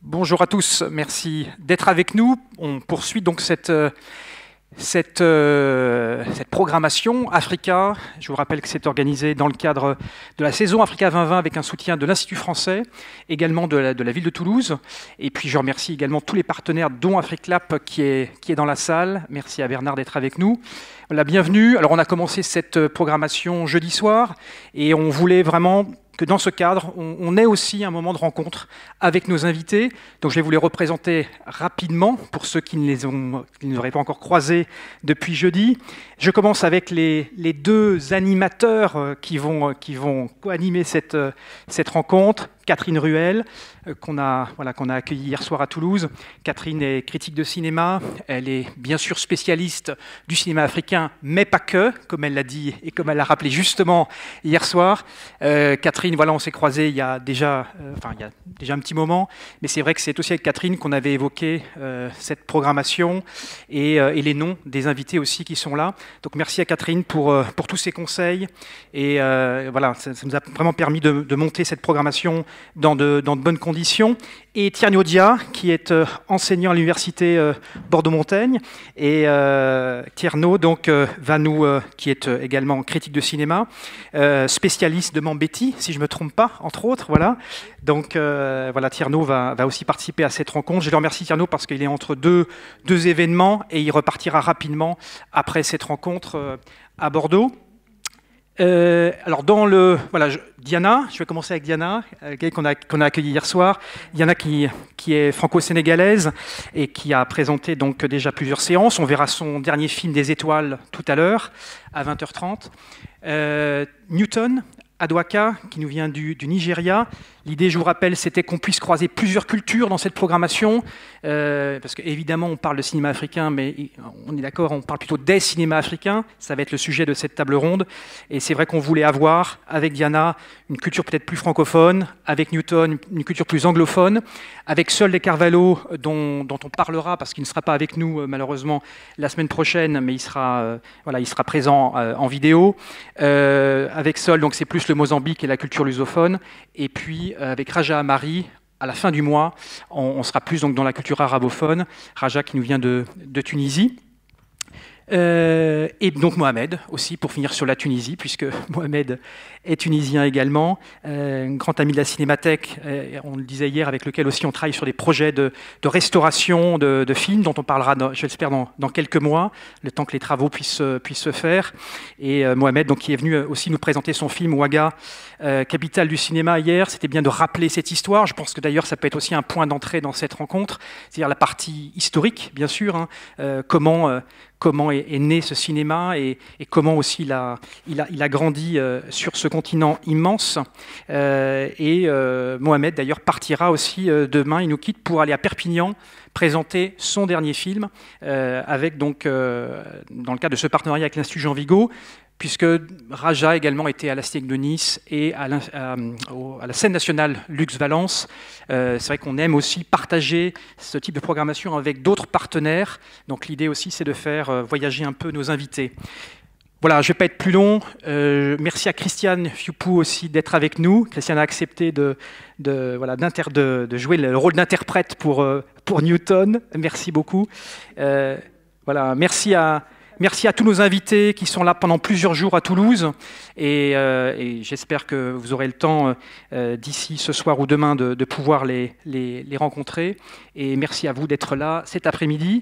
Bonjour à tous, merci d'être avec nous. On poursuit donc cette programmation Africa. Je vous rappelle que c'est organisé dans le cadre de la saison Africa 2020 avec un soutien de l'Institut français, également de la ville de Toulouse. Et puis je remercie également tous les partenaires, dont AfriClap qui est dans la salle. Merci à Bernard d'être avec nous. Voilà, bienvenue. Alors on a commencé cette programmation jeudi soir et on voulait vraiment que dans ce cadre, on ait aussi un moment de rencontre avec nos invités. Donc je vais vous les représenter rapidement pour ceux qui ne auraient pas encore croisés depuis jeudi. Je commence avec les deux animateurs qui vont co-animer cette rencontre. Catherine Ruel, qu'on a accueillie hier soir à Toulouse. Catherine est critique de cinéma, elle est bien sûr spécialiste du cinéma africain, mais pas que, comme elle l'a dit et comme elle l'a rappelé justement hier soir. Catherine, on s'est croisés il y a déjà un petit moment, mais c'est vrai que c'est aussi avec Catherine qu'on avait évoqué cette programmation et les noms des invités aussi qui sont là. Donc merci à Catherine pour tous ses conseils et ça nous a vraiment permis de monter cette programmation dans de bonnes conditions. Et Tierno Dia, qui est enseignant à l'université Bordeaux-Montaigne, et Tierno qui est également critique de cinéma, spécialiste de Mambéty, si je me trompe pas, entre autres, voilà. Donc Tierno va aussi participer à cette rencontre. Je le remercie Tierno parce qu'il est entre deux événements et il repartira rapidement après cette rencontre à Bordeaux. Diana, je vais commencer avec Diana, qu'on a accueillie hier soir. Diana qui est franco-sénégalaise et qui a présenté donc déjà plusieurs séances. On verra son dernier film des étoiles tout à l'heure, à 20h30. Newton Adwaka, qui nous vient du Nigeria. L'idée, je vous rappelle, c'était qu'on puisse croiser plusieurs cultures dans cette programmation, parce qu'évidemment, on parle de cinéma africain, mais on est d'accord, on parle plutôt des cinémas africains. Ça va être le sujet de cette table ronde. Et c'est vrai qu'on voulait avoir, avec Diana, une culture peut-être plus francophone, avec Newton, une culture plus anglophone, avec Sol de Carvalho, dont on parlera, parce qu'il ne sera pas avec nous, malheureusement, la semaine prochaine, mais il sera présent en vidéo. Avec Sol, donc c'est plus le Mozambique et la culture lusophone. Et puis, avec Raja Amari, à la fin du mois, on sera plus donc, dans la culture arabophone. Raja qui nous vient de Tunisie. Et donc Mohamed aussi, pour finir sur la Tunisie, puisque Mohamed est tunisien également, un grand ami de la Cinémathèque, on le disait hier, avec lequel aussi on travaille sur des projets de restauration de films, dont on parlera, je l'espère, dans quelques mois, le temps que les travaux puissent se faire. Et Mohamed, donc, qui est venu aussi nous présenter son film Ouaga, capitale du cinéma hier. C'était bien de rappeler cette histoire. Je pense que d'ailleurs ça peut être aussi un point d'entrée dans cette rencontre, c'est-à-dire la partie historique, bien sûr, comment est né ce cinéma et comment aussi il a grandi sur ce continent immense. Mohamed, d'ailleurs, partira aussi demain, il nous quitte pour aller à Perpignan présenter son dernier film, avec donc, dans le cadre de ce partenariat avec l'Institut Jean Vigo, puisque Raja également était à la Cité de Nice et à la scène nationale Lux Valence. C'est vrai qu'on aime aussi partager ce type de programmation avec d'autres partenaires. Donc l'idée aussi, c'est de faire voyager un peu nos invités. Voilà, je ne vais pas être plus long. Merci à Christiane Fiupou aussi d'être avec nous. Christiane a accepté de jouer le rôle d'interprète pour Newton. Merci beaucoup. Merci à tous nos invités qui sont là pendant plusieurs jours à Toulouse et j'espère que vous aurez le temps d'ici ce soir ou demain de pouvoir les rencontrer. Et merci à vous d'être là cet après-midi.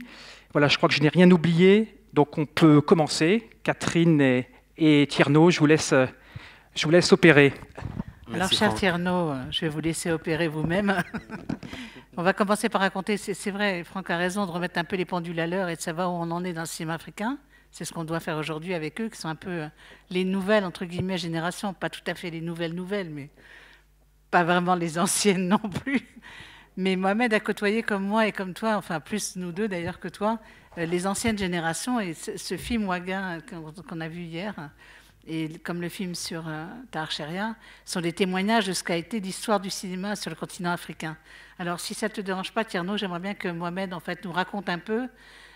Voilà, je crois que je n'ai rien oublié, donc on peut commencer. Catherine et Tierno, je vous laisse opérer. Alors, cher Tierno, je vais vous laisser opérer vous-même. On va commencer par raconter, c'est vrai, Franck a raison de remettre un peu les pendules à l'heure et de savoir où on en est dans le cinéma africain. C'est ce qu'on doit faire aujourd'hui avec eux, qui sont un peu les nouvelles, entre guillemets, générations. Pas tout à fait les nouvelles, mais pas vraiment les anciennes non plus. Mais Mohamed a côtoyé comme moi et comme toi, enfin plus nous deux d'ailleurs que toi, les anciennes générations. Et ce film Ouaga qu'on a vu hier, et comme le film sur Tahar Sheria, sont des témoignages de ce qu'a été l'histoire du cinéma sur le continent africain. Alors, si ça ne te dérange pas, Tierno, j'aimerais bien que Mohamed en fait, nous raconte un peu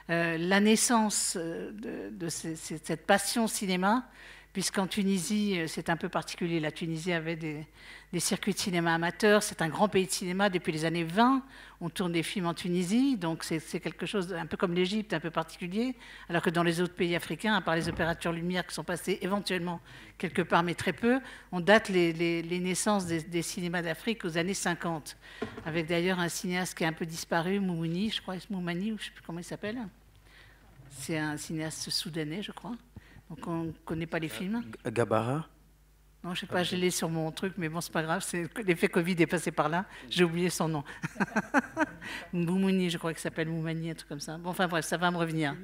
la naissance de cette passion cinéma, puisqu'en Tunisie, c'est un peu particulier. La Tunisie avait des circuits de cinéma amateurs. C'est un grand pays de cinéma depuis les années 20. On tourne des films en Tunisie, donc c'est quelque chose un peu comme l'Égypte, un peu particulier. Alors que dans les autres pays africains, à part les opérateurs Lumière qui sont passés éventuellement quelque part, mais très peu, on date les naissances des cinémas d'Afrique aux années 50. Avec d'ailleurs un cinéaste qui est un peu disparu, Moumouni, je crois, Moumani, ou je ne sais plus comment il s'appelle. C'est un cinéaste soudanais, je crois. Donc on ne connaît pas les films. Gabara? Non, je ne sais pas, je l'ai sur mon truc, mais bon, c'est pas grave. L'effet Covid est passé par là. J'ai oublié son nom. Moumouni, je crois qu'il s'appelle Moumani, un truc comme ça. Bon, enfin bref, ça va me revenir.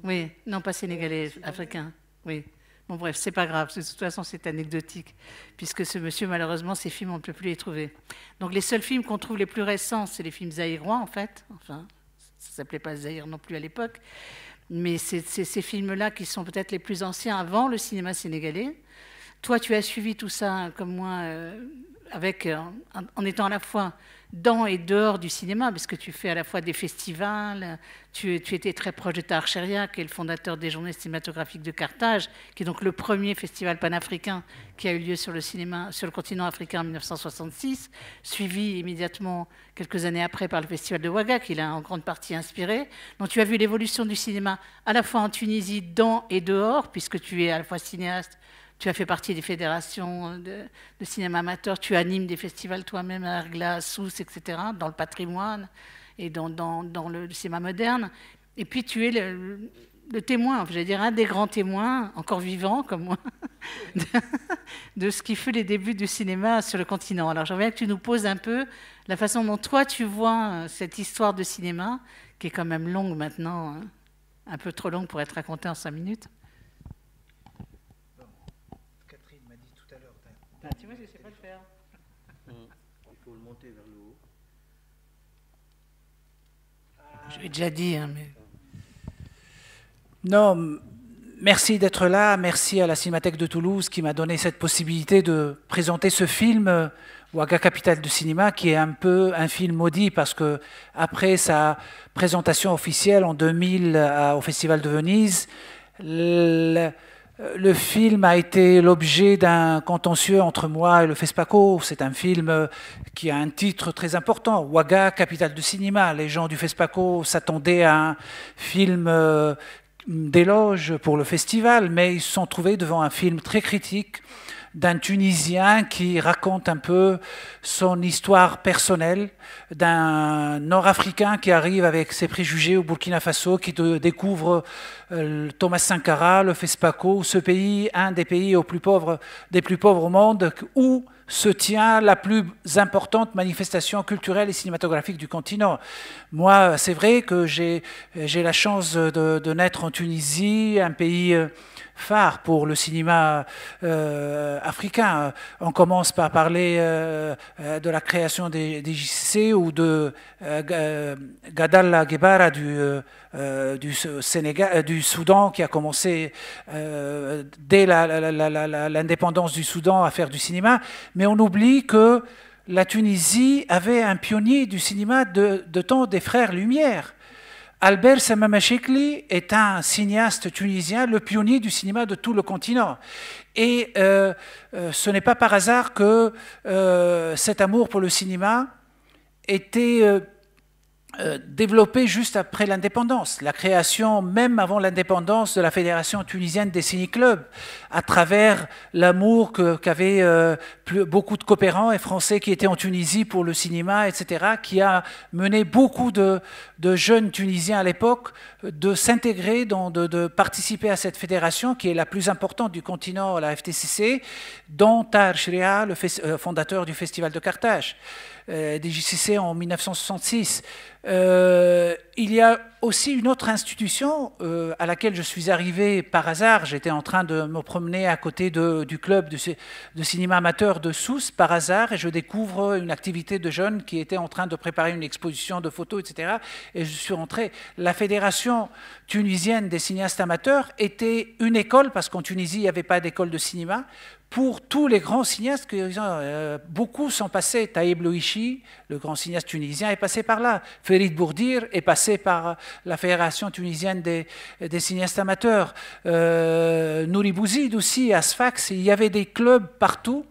Oui, non, pas sénégalais, africain. Oui. Bon, bref, c'est pas grave. De toute façon, c'est anecdotique, puisque ce monsieur, malheureusement, ses films, on ne peut plus les trouver. Donc les seuls films qu'on trouve les plus récents, c'est les films zaïrois, en fait. Enfin, ça ne s'appelait pas Zaïre non plus à l'époque. Mais c'est ces films-là qui sont peut-être les plus anciens avant le cinéma sénégalais. Toi, tu as suivi tout ça, comme moi, en étant à la fois dans et dehors du cinéma, parce que tu fais à la fois des festivals, tu étais très proche de Tahar Sheria, qui est le fondateur des Journées cinématographiques de Carthage, qui est donc le premier festival panafricain qui a eu lieu sur le continent africain en 1966, suivi immédiatement quelques années après par le festival de Ouaga, qui l'a en grande partie inspiré. Donc tu as vu l'évolution du cinéma à la fois en Tunisie, dans et dehors, puisque tu es à la fois cinéaste. Tu as fait partie des fédérations de cinéma amateur, tu animes des festivals toi-même à Argla, à Sousse, etc., dans le patrimoine et dans le cinéma moderne. Et puis tu es le témoin, je veux dire, un des grands témoins, encore vivant comme moi, de ce qui fut les débuts du cinéma sur le continent. Alors j'aimerais que tu nous poses un peu la façon dont toi tu vois cette histoire de cinéma, qui est quand même longue maintenant, hein, un peu trop longue pour être racontée en 5 minutes. Ah, tu vois, je ne sais pas le faire. Il faut le monter vers le haut. Je l'ai déjà dit, hein, mais... Non, merci d'être là. Merci à la Cinémathèque de Toulouse qui m'a donné cette possibilité de présenter ce film, Ouaga, capitale du cinéma, qui est un peu un film maudit parce que après sa présentation officielle en 2000 au Festival de Venise, le film a été l'objet d'un contentieux entre moi et le FESPACO. C'est un film qui a un titre très important, Ouaga, capitale du cinéma. Les gens du FESPACO s'attendaient à un film d'éloge pour le festival, mais ils se sont trouvés devant un film très critique d'un Tunisien qui raconte un peu son histoire personnelle, d'un Nord-Africain qui arrive avec ses préjugés au Burkina Faso, qui découvre Thomas Sankara, le FESPACO, ce pays, un des pays des plus pauvres au monde, où se tient la plus importante manifestation culturelle et cinématographique du continent. Moi, c'est vrai que j'ai la chance de naître en Tunisie, un pays phare pour le cinéma africain. On commence par parler de la création des JCC ou de Gadalla Guebara du Soudan, qui a commencé dès l'indépendance du Soudan à faire du cinéma. Mais on oublie que la Tunisie avait un pionnier du cinéma de temps des frères Lumière. Albert Samamachekli est un cinéaste tunisien, le pionnier du cinéma de tout le continent. Et ce n'est pas par hasard que cet amour pour le cinéma était développé juste après l'indépendance. La création, même avant l'indépendance, de la Fédération tunisienne des ciné-clubs, à travers l'amour qu'avaient beaucoup de coopérants et français qui étaient en Tunisie pour le cinéma, etc., qui a mené beaucoup de jeunes Tunisiens à l'époque de s'intégrer, de participer à cette fédération qui est la plus importante du continent, la FTCC, dont Tahar Sheria, le fondateur du Festival de Carthage, des JCC en 1966. Il y a aussi une autre institution à laquelle je suis arrivé par hasard. J'étais en train de me promener à côté du club de cinéma amateur de Sousse par hasard et je découvre une activité de jeunes qui étaient en train de préparer une exposition de photos, etc. Et je suis rentré. La Fédération tunisienne des cinéastes amateurs était une école, parce qu'en Tunisie, il n'y avait pas d'école de cinéma, pour tous les grands cinéastes. Beaucoup sont passés. Taïb Louichi, le grand cinéaste tunisien, est passé par là. Ferid Bourdir est passé par la Fédération tunisienne des cinéastes amateurs. Nouri Bouzid aussi, à Sfax, il y avait des clubs partout.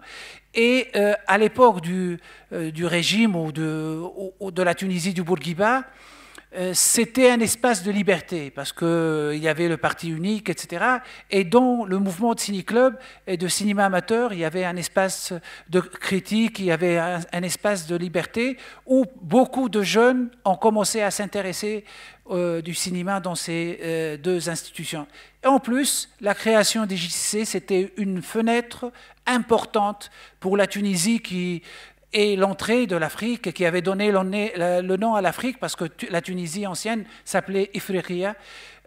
Et à l'époque du régime ou de la Tunisie du Bourguiba, c'était un espace de liberté, parce qu'il y avait le parti unique, etc. Et dans le mouvement de ciné-club et de cinéma amateur, il y avait un espace de critique, il y avait un espace de liberté, où beaucoup de jeunes ont commencé à s'intéresser du cinéma dans ces deux institutions. Et en plus, la création des JCC, c'était une fenêtre importante pour la Tunisie et l'entrée de l'Afrique, qui avait donné le nom à l'Afrique, parce que la Tunisie ancienne s'appelait Ifriqiya,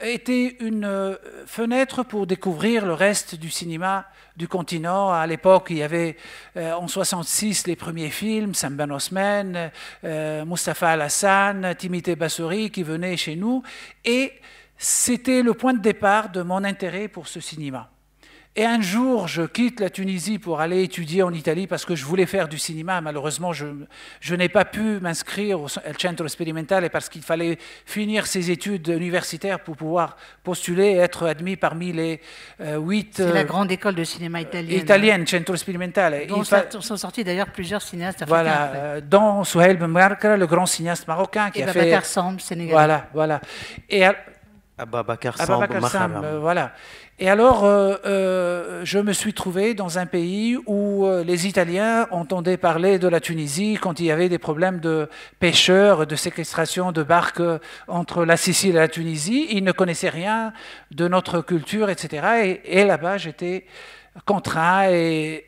était une fenêtre pour découvrir le reste du cinéma du continent. À l'époque, il y avait en 1966 les premiers films, Sam Ben Osman, Mustapha Al-Hassan, Timité Bassouri, qui venaient chez nous, et c'était le point de départ de mon intérêt pour ce cinéma. Et un jour, je quitte la Tunisie pour aller étudier en Italie parce que je voulais faire du cinéma. Malheureusement, je n'ai pas pu m'inscrire au Centro Sperimentale parce qu'il fallait finir ses études universitaires pour pouvoir postuler et être admis parmi les 8... C'est la grande école de cinéma italienne. Italienne, Centro Sperimentale. Dont sont sortis d'ailleurs plusieurs cinéastes africains. Voilà, dont Souhail Benmarkra, le grand cinéaste marocain qui a fait... Babacar Samb, sénégalais. Voilà. Et Ababacar Samb, voilà. Et alors, je me suis trouvé dans un pays où les Italiens entendaient parler de la Tunisie quand il y avait des problèmes de pêcheurs, de séquestration de barques entre la Sicile et la Tunisie. Ils ne connaissaient rien de notre culture, etc. Et là-bas, j'étais contraint et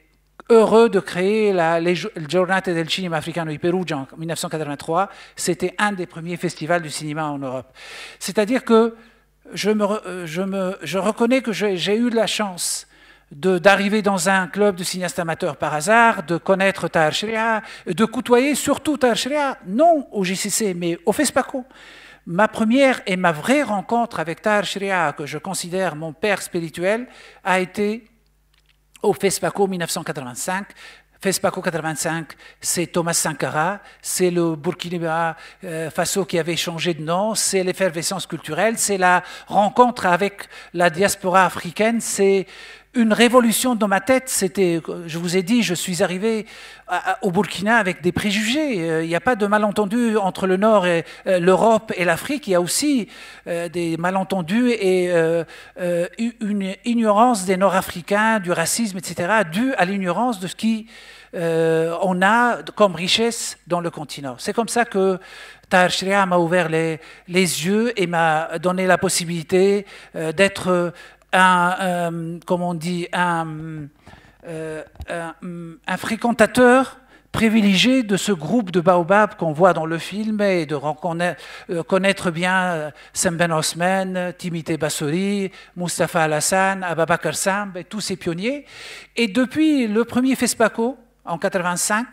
heureux de créer les Giornate del Cinema Africano di Perugia en 1983. C'était un des premiers festivals du cinéma en Europe. C'est-à-dire que je reconnais que j'ai eu de la chance d'arriver dans un club de cinéastes amateurs par hasard, de connaître Tahar Shria, de côtoyer surtout Tahar Shria, non au JCC, mais au FESPACO. Ma première et ma vraie rencontre avec Tahar Shria, que je considère mon père spirituel, a été au FESPACO 1985. FESPACO 85, c'est Thomas Sankara, c'est le Burkina Faso qui avait changé de nom, c'est l'effervescence culturelle, c'est la rencontre avec la diaspora africaine, c'est une révolution dans ma tête. Je vous ai dit, je suis arrivé au Burkina avec des préjugés. Il n'y a pas de malentendu entre le Nord et l'Europe et l'Afrique. Il y a aussi des malentendus et une ignorance des Nord-Africains, du racisme, etc., dû à l'ignorance de ce qui on a comme richesse dans le continent. C'est comme ça que Tahar Shria m'a ouvert les yeux et m'a donné la possibilité d'être un fréquentateur privilégié de ce groupe de baobab qu'on voit dans le film et de connaître bien Sam Ben Osman, Timité Bassouri, Mustapha Al-Hassan, Ababacar Samb et tous ces pionniers. Et depuis le premier FESPACO en 85,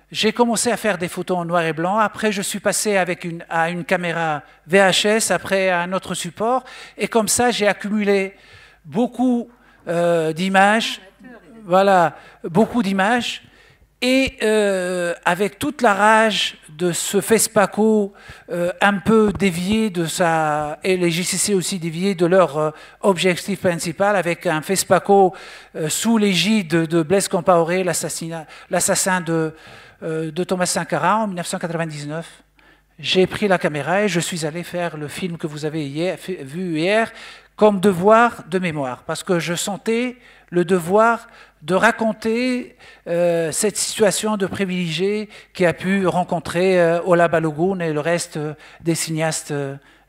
j'ai commencé à faire des photos en noir et blanc. Après, je suis passé à une caméra VHS, après à un autre support. Et comme ça, j'ai accumulé beaucoup d'images. Voilà, beaucoup d'images. Et avec toute la rage de ce FESPACO un peu dévié de ça, et les JCC aussi déviés de leur objectif principal, avec un FESPACO sous l'égide de Blaise Compaoré, l'assassin de Thomas Sankara en 1999. J'ai pris la caméra et je suis allé faire le film que vous avez vu hier comme devoir de mémoire, parce que je sentais le devoir de raconter cette situation de privilégié qui a pu rencontrer Ola Balogun et le reste des cinéastes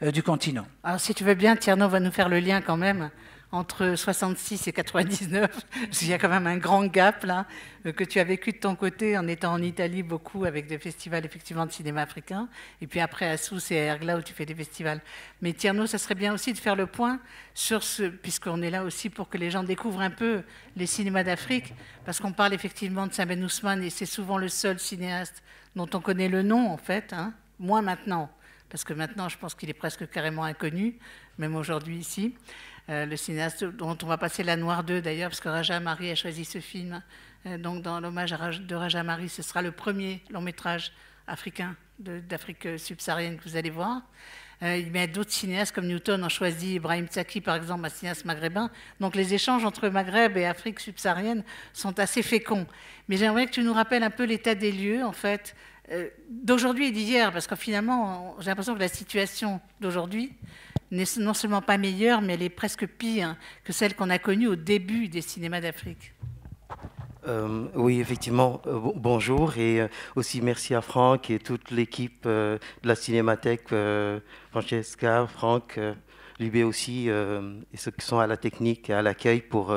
du continent. Alors si tu veux bien, Tierno va nous faire le lien quand même entre 66 et 99, parce qu'il y a quand même un grand gap là, que tu as vécu de ton côté en étant en Italie beaucoup avec des festivals effectivement de cinéma africain, et puis après à Sousse et à Ergla où tu fais des festivals. Mais Tierno, ça serait bien aussi de faire le point sur puisqu'on est là aussi pour que les gens découvrent un peu les cinémas d'Afrique, parce qu'on parle effectivement de Sam Ben Ousmane et c'est souvent le seul cinéaste dont on connaît le nom en fait, hein, moins maintenant, parce que maintenant je pense qu'il est presque carrément inconnu, même aujourd'hui ici. le cinéaste dont on va passer La Noire 2 d'ailleurs, parce que Raja Amari a choisi ce film. Donc dans l'hommage de Raja Amari, ce sera le premier long métrage africain d'Afrique subsaharienne que vous allez voir. Mais d'autres cinéastes comme Newton ont choisi Ibrahim Tsaki, par exemple, un cinéaste maghrébin. Donc les échanges entre Maghreb et Afrique subsaharienne sont assez féconds. Mais j'aimerais que tu nous rappelles un peu l'état des lieux, en fait, d'aujourd'hui et d'hier, parce que finalement, j'ai l'impression que la situation d'aujourd'hui n'est non seulement pas meilleure, mais elle est presque pire que celle qu'on a connue au début des cinémas d'Afrique. Oui, effectivement, bonjour et aussi merci à Franck et toute l'équipe de la Cinémathèque, Francesca, Franck, Libé aussi, et ceux qui sont à la technique et à l'accueil pour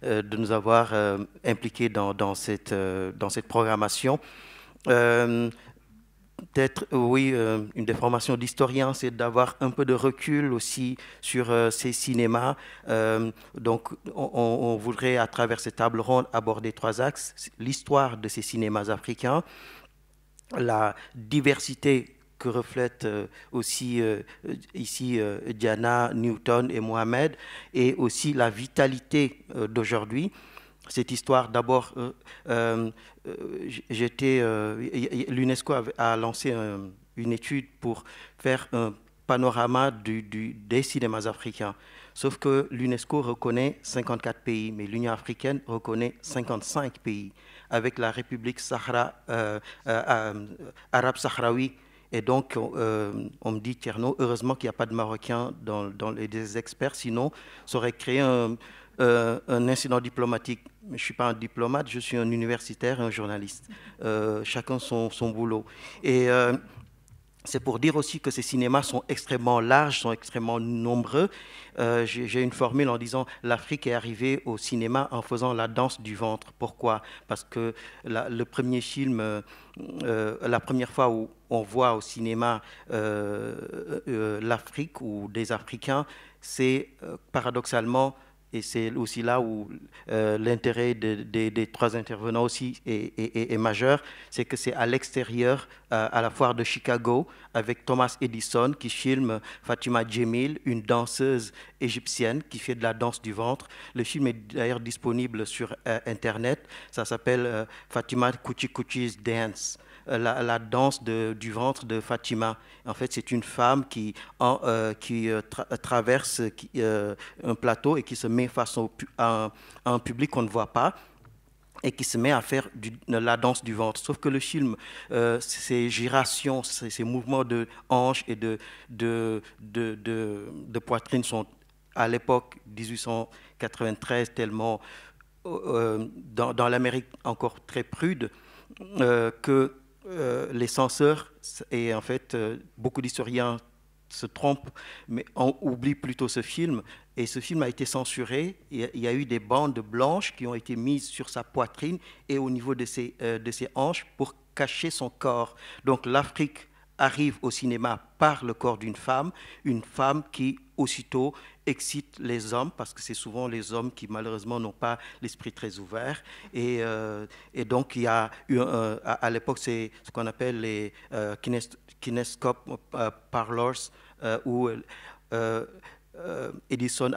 de nous avoir impliqués dans cette programmation. Peut-être, oui, une des formations d'historien, c'est d'avoir un peu de recul aussi sur ces cinémas. Donc, on voudrait, à travers cette table ronde, aborder 3 axes. L'histoire de ces cinémas africains, la diversité que reflètent aussi ici Diana, Newton et Mohamed, et aussi la vitalité d'aujourd'hui. Cette histoire, d'abord, l'UNESCO a lancé une étude pour faire un panorama des cinémas africains. Sauf que l'UNESCO reconnaît 54 pays, mais l'Union africaine reconnaît 55 pays, avec la République arabe sahraoui. Et donc, on me dit, Tierno, heureusement qu'il n'y a pas de Marocains dans les experts, sinon ça aurait créé un incident diplomatique. Je ne suis pas un diplomate, je suis un universitaire et un journaliste. Chacun son boulot. Et c'est pour dire aussi que ces cinémas sont extrêmement larges, sont extrêmement nombreux. J'ai une formule en disant l'Afrique est arrivée au cinéma en faisant la danse du ventre. Pourquoi? Parce que le premier film, la première fois où on voit au cinéma l'Afrique ou des Africains, c'est paradoxalement, et c'est aussi là où l'intérêt des 3 intervenants aussi est majeur, c'est que c'est à l'extérieur, à la foire de Chicago, avec Thomas Edison qui filme Fatima Djemil, une danseuse égyptienne qui fait de la danse du ventre. Le film est d'ailleurs disponible sur Internet. Ça s'appelle Fatima Kuchi Kuchi's Dance. La danse du ventre de Fatima. En fait, c'est une femme qui traverse un plateau et qui se met face à un public qu'on ne voit pas et qui se met à faire la danse du ventre. Sauf que le film, ces gyrations, ces mouvements de hanches et de poitrine sont, à l'époque 1893, tellement dans l'Amérique encore très prude que les censeurs, et en fait beaucoup d'historiens se trompent, mais on oublie plutôt ce film, et ce film a été censuré. Il y a eu des bandes blanches qui ont été mises sur sa poitrine et au niveau de ses hanches pour cacher son corps. Donc l'Afrique arrive au cinéma par le corps d'une femme qui aussitôt excite les hommes, parce que c'est souvent les hommes qui malheureusement n'ont pas l'esprit très ouvert. Et donc il y a eu à l'époque, c'est ce qu'on appelle les kinescope parlors, où Edison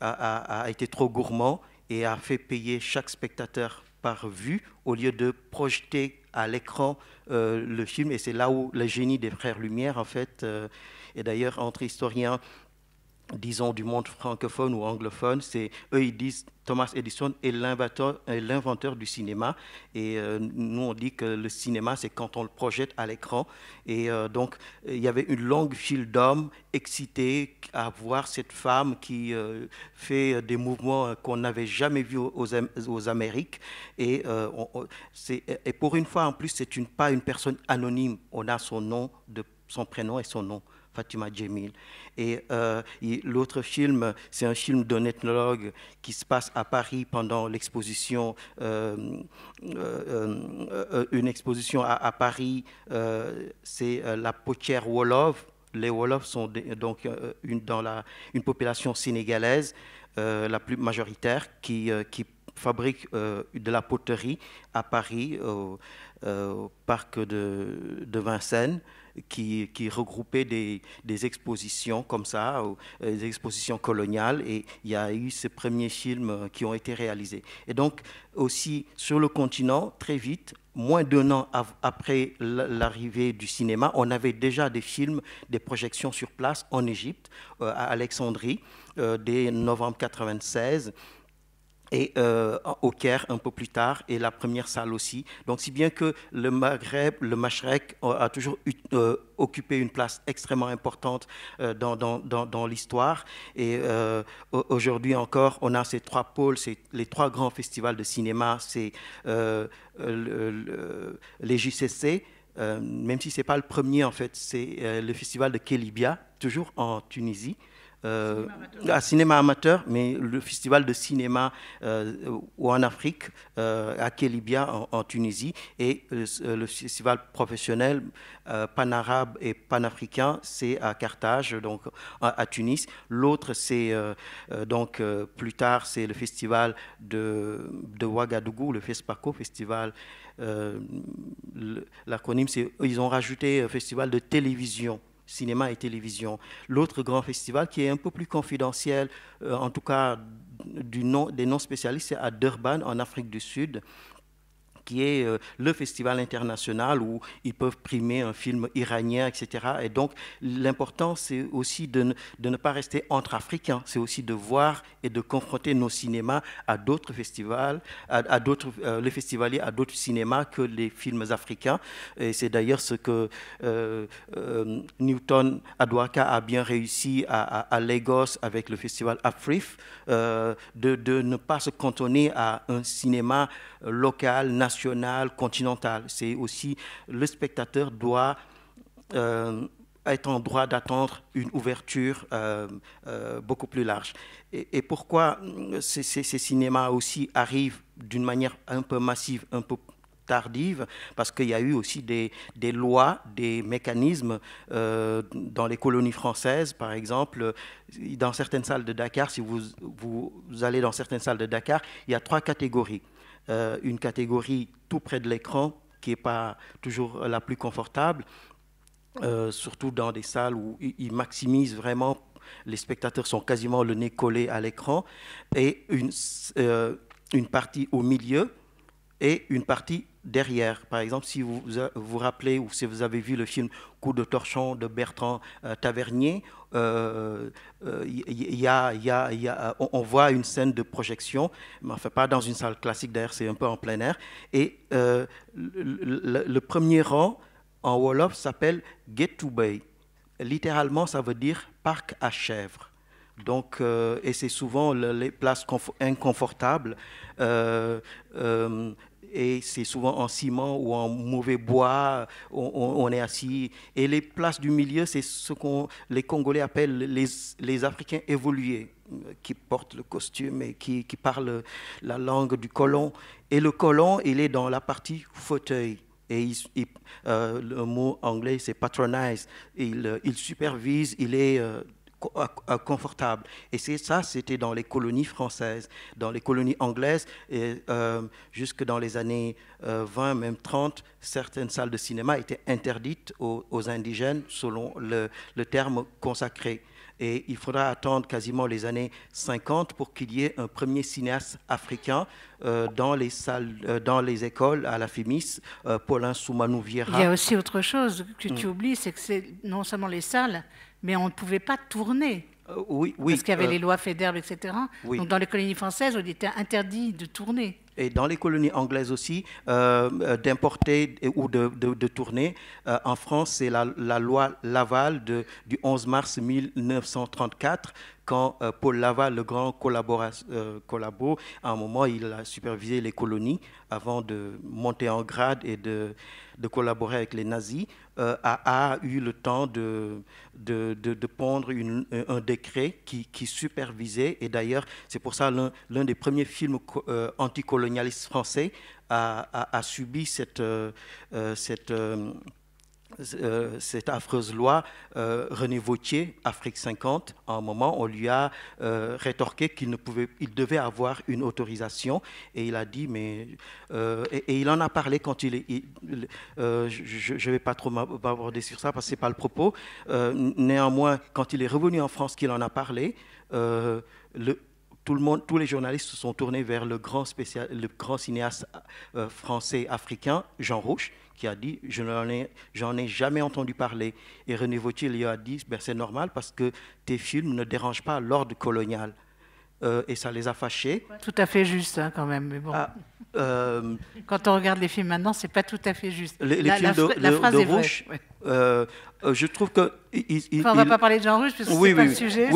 a été trop gourmand et a fait payer chaque spectateur par vue au lieu de projeter à l'écran le film. Et c'est là où le génie des frères Lumière, en fait, et d'ailleurs entre historiens, disons, du monde francophone ou anglophone, eux ils disent Thomas Edison est l'inventeur du cinéma, et nous on dit que le cinéma c'est quand on le projette à l'écran, et donc il y avait une longue file d'hommes excités à voir cette femme qui fait des mouvements qu'on n'avait jamais vus aux Amériques, et pour une fois en plus c'est pas une personne anonyme, on a son nom, son prénom et son nom. Fatima Djemil. Et l'autre film, c'est un film d'un ethnologue qui se passe à Paris pendant l'exposition, une exposition à Paris, c'est la potière Wolof. Les Wolofs sont donc une population sénégalaise, la plus majoritaire, qui fabrique de la poterie à Paris, au parc de Vincennes, qui regroupait des expositions comme ça, des expositions coloniales, et il y a eu ces premiers films qui ont été réalisés. Et donc, aussi, sur le continent, très vite, moins d'1 an après l'arrivée du cinéma, on avait déjà des films, des projections sur place en Égypte, à Alexandrie, dès novembre 1996, et au Caire un peu plus tard, et la première salle aussi. Donc si bien que le Maghreb, le Mashrek a toujours occupé une place extrêmement importante dans l'histoire. Et aujourd'hui encore, on a ces 3 pôles, les 3 grands festivals de cinéma, c'est les JCC, même si ce n'est pas le premier en fait, c'est le festival de Kelibia, toujours en Tunisie. Cinéma amateur, mais le festival de cinéma ou en Afrique, à Kelibia en Tunisie, et le festival professionnel pan-arabe et pan-africain, c'est à Carthage, donc à Tunis. L'autre, c'est donc plus tard, c'est le festival de Ouagadougou, le FESPACO, festival. L'acronyme, c'est ils ont rajouté festival de télévision. Cinéma et télévision. L'autre grand festival qui est un peu plus confidentiel, en tout cas des non-spécialistes, c'est à Durban, en Afrique du Sud, qui est le festival international où ils peuvent primer un film iranien, etc. Et donc, l'important, c'est aussi de ne pas rester entre Africains, c'est aussi de voir et de confronter nos cinémas à d'autres festivals, les festivaliers à d'autres cinémas que les films africains. Et c'est d'ailleurs ce que Newton Adwaka a bien réussi à Lagos avec le festival Afrif, de ne pas se cantonner à un cinéma local, national, continental. C'est aussi, le spectateur doit être en droit d'attendre une ouverture beaucoup plus large. Et pourquoi ces cinémas aussi arrivent d'une manière un peu massive, un peu tardive, parce qu'il y a eu aussi des lois, des mécanismes dans les colonies françaises, par exemple, dans certaines salles de Dakar, si vous allez dans certaines salles de Dakar, il y a 3 catégories. Une catégorie tout près de l'écran, qui n'est pas toujours la plus confortable, surtout dans des salles où ils maximisent vraiment, les spectateurs sont quasiment le nez collé à l'écran, et une partie au milieu et une partie derrière. Par exemple, si vous vous rappelez ou si vous avez vu le film Coup de torchon de Bertrand Tavernier, on voit une scène de projection, mais enfin pas dans une salle classique, d'ailleurs c'est un peu en plein air, et le premier rang en Wolof s'appelle Get Bay. Littéralement, ça veut dire parc à chèvres. Donc, et c'est souvent les places inconfortables, et c'est souvent en ciment ou en mauvais bois, on est assis. Et les places du milieu, c'est ce que les Congolais appellent les Africains évolués, qui portent le costume et qui parlent la langue du colon. Et le colon, il est dans la partie fauteuil. Et le mot anglais, c'est patronize. Il supervise, il est confortable. Et ça, c'était dans les colonies françaises. Dans les colonies anglaises, et, jusque dans les années 20, même 30, certaines salles de cinéma étaient interdites aux indigènes selon le terme consacré. Et il faudra attendre quasiment les années 50 pour qu'il y ait un premier cinéaste africain dans les salles, dans les écoles à la FEMIS, Paulin Soumanou Vieira. Il y a aussi autre chose que tu oublies, c'est que c'est non seulement les salles, mais on ne pouvait pas tourner. Oui, parce qu'il y avait les lois Faidherbe, etc. Oui. Donc dans les colonies françaises, il était interdit de tourner. Et dans les colonies anglaises aussi, d'importer ou de tourner. En France, c'est la loi Laval du 11 mars 1934, quand Paul Laval, le grand collabo, à un moment, il a supervisé les colonies avant de monter en grade et de collaborer avec les nazis, a eu le temps de pondre un décret qui supervisait. Et d'ailleurs, c'est pour ça l'un des premiers films anticolonialistes français a subi cette cette affreuse loi, René Vauthier, Afrique 50, à un moment, on lui a rétorqué qu'il devait avoir une autorisation, et il a dit, mais... et il en a parlé quand je ne vais pas trop m'aborder sur ça, parce que ce n'est pas le propos. Néanmoins, quand il est revenu en France, qu'il en a parlé, tous les journalistes se sont tournés vers le grand cinéaste français africain, Jean Rouch, qui a dit « j'en ai jamais entendu parler ». Et René Vauthier lui a dit « c'est normal parce que tes films ne dérangent pas l'ordre colonial ». Et ça les a fâchés. Tout à fait juste, hein, quand même. Mais bon. Quand on regarde les films maintenant, c'est pas tout à fait juste. Les films de Rouch, je trouve que... on ne va pas parler de Jean Rouch parce que c'est pas le sujet.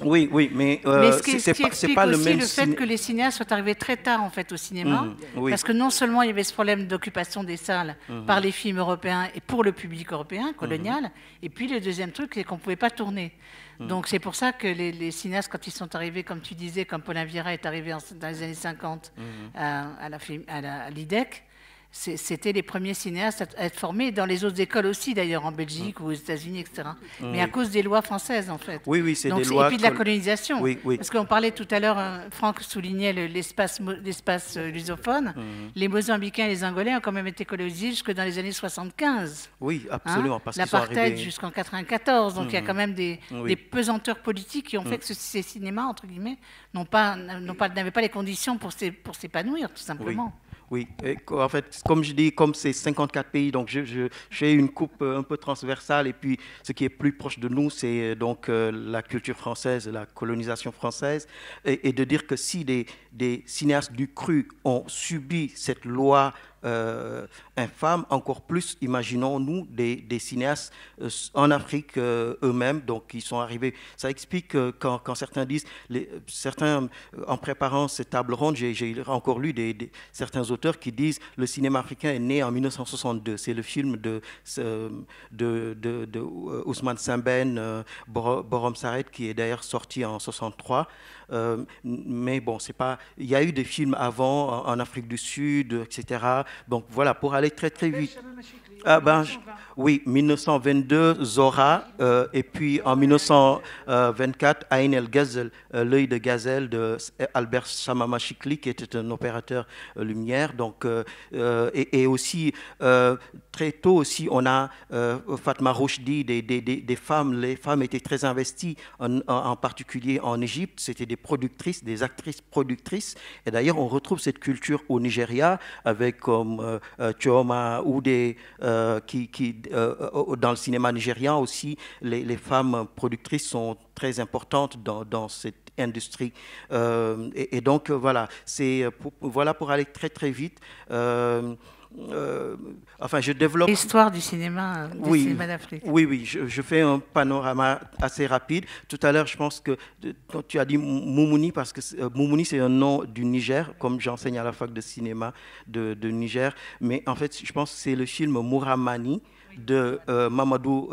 Oui, mais ce qui explique pas aussi le fait que les cinéastes sont arrivés très tard en fait au cinéma, parce que non seulement il y avait ce problème d'occupation des salles par les films européens et pour le public européen colonial, et puis le deuxième truc c'est qu'on ne pouvait pas tourner. Donc c'est pour ça que les cinéastes, quand ils sont arrivés, comme tu disais, comme Paulin Vieira est arrivé dans les années 50 à l'IDEC, c'était les premiers cinéastes à être formés, dans les autres écoles aussi d'ailleurs, en Belgique ou aux États-Unis, etc. Mais à cause des lois françaises en fait. Oui, c'est des lois. Et puis de la colonisation. Oui. Parce qu'on parlait tout à l'heure, Franck soulignait l'espace lusophone. Les Mozambicains et les Angolais ont quand même été colonisés jusque dans les années 75. Oui, absolument. Parce l'apartheid jusqu'en 94. Donc il y a quand même des pesanteurs politiques qui ont fait que ces cinémas, entre guillemets, n'avaient pas les conditions pour s'épanouir, tout simplement. Oui, et en fait, comme je dis, comme c'est 54 pays, donc j'ai une coupe un peu transversale, et puis ce qui est plus proche de nous, c'est donc la culture française, la colonisation française, et de dire que si des cinéastes du cru ont subi cette loi infâme, encore plus, imaginons-nous, des cinéastes en Afrique eux-mêmes, donc qui sont arrivés. Ça explique quand certains disent, certains, en préparant cette table ronde, j'ai encore lu certains auteurs qui disent le cinéma africain est né en 1962. C'est le film de Ousmane Sembène, Borom Saret, qui est d'ailleurs sorti en 63. Mais bon, c'est pas. Il y a eu des films avant en Afrique du Sud, etc. Donc voilà, pour aller très très vite. Oui, 1922, Zora, et puis en 1924, Aïn El Ghazel, l'œil de gazelle de Albert Samama Chikli, qui était un opérateur lumière. Donc, et aussi, très tôt aussi, on a Fatma Rochdi, des femmes. Les femmes étaient très investies, en particulier en Égypte. C'était des productrices, des actrices productrices. Et d'ailleurs, on retrouve cette culture au Nigeria, avec comme Chioma Oudé, dans le cinéma nigérian aussi, les femmes productrices sont très importantes dans cette industrie. Et donc, voilà, pour aller très, très vite. Enfin, je développe... L'histoire du cinéma, cinéma d'Afrique. Oui, je fais un panorama assez rapide. Tout à l'heure, je pense que quand tu as dit Moumouni, parce que Moumouni, c'est un nom du Niger, comme j'enseigne à la fac de cinéma de Niger. Mais en fait, je pense que c'est le film Mouramani de Mamadou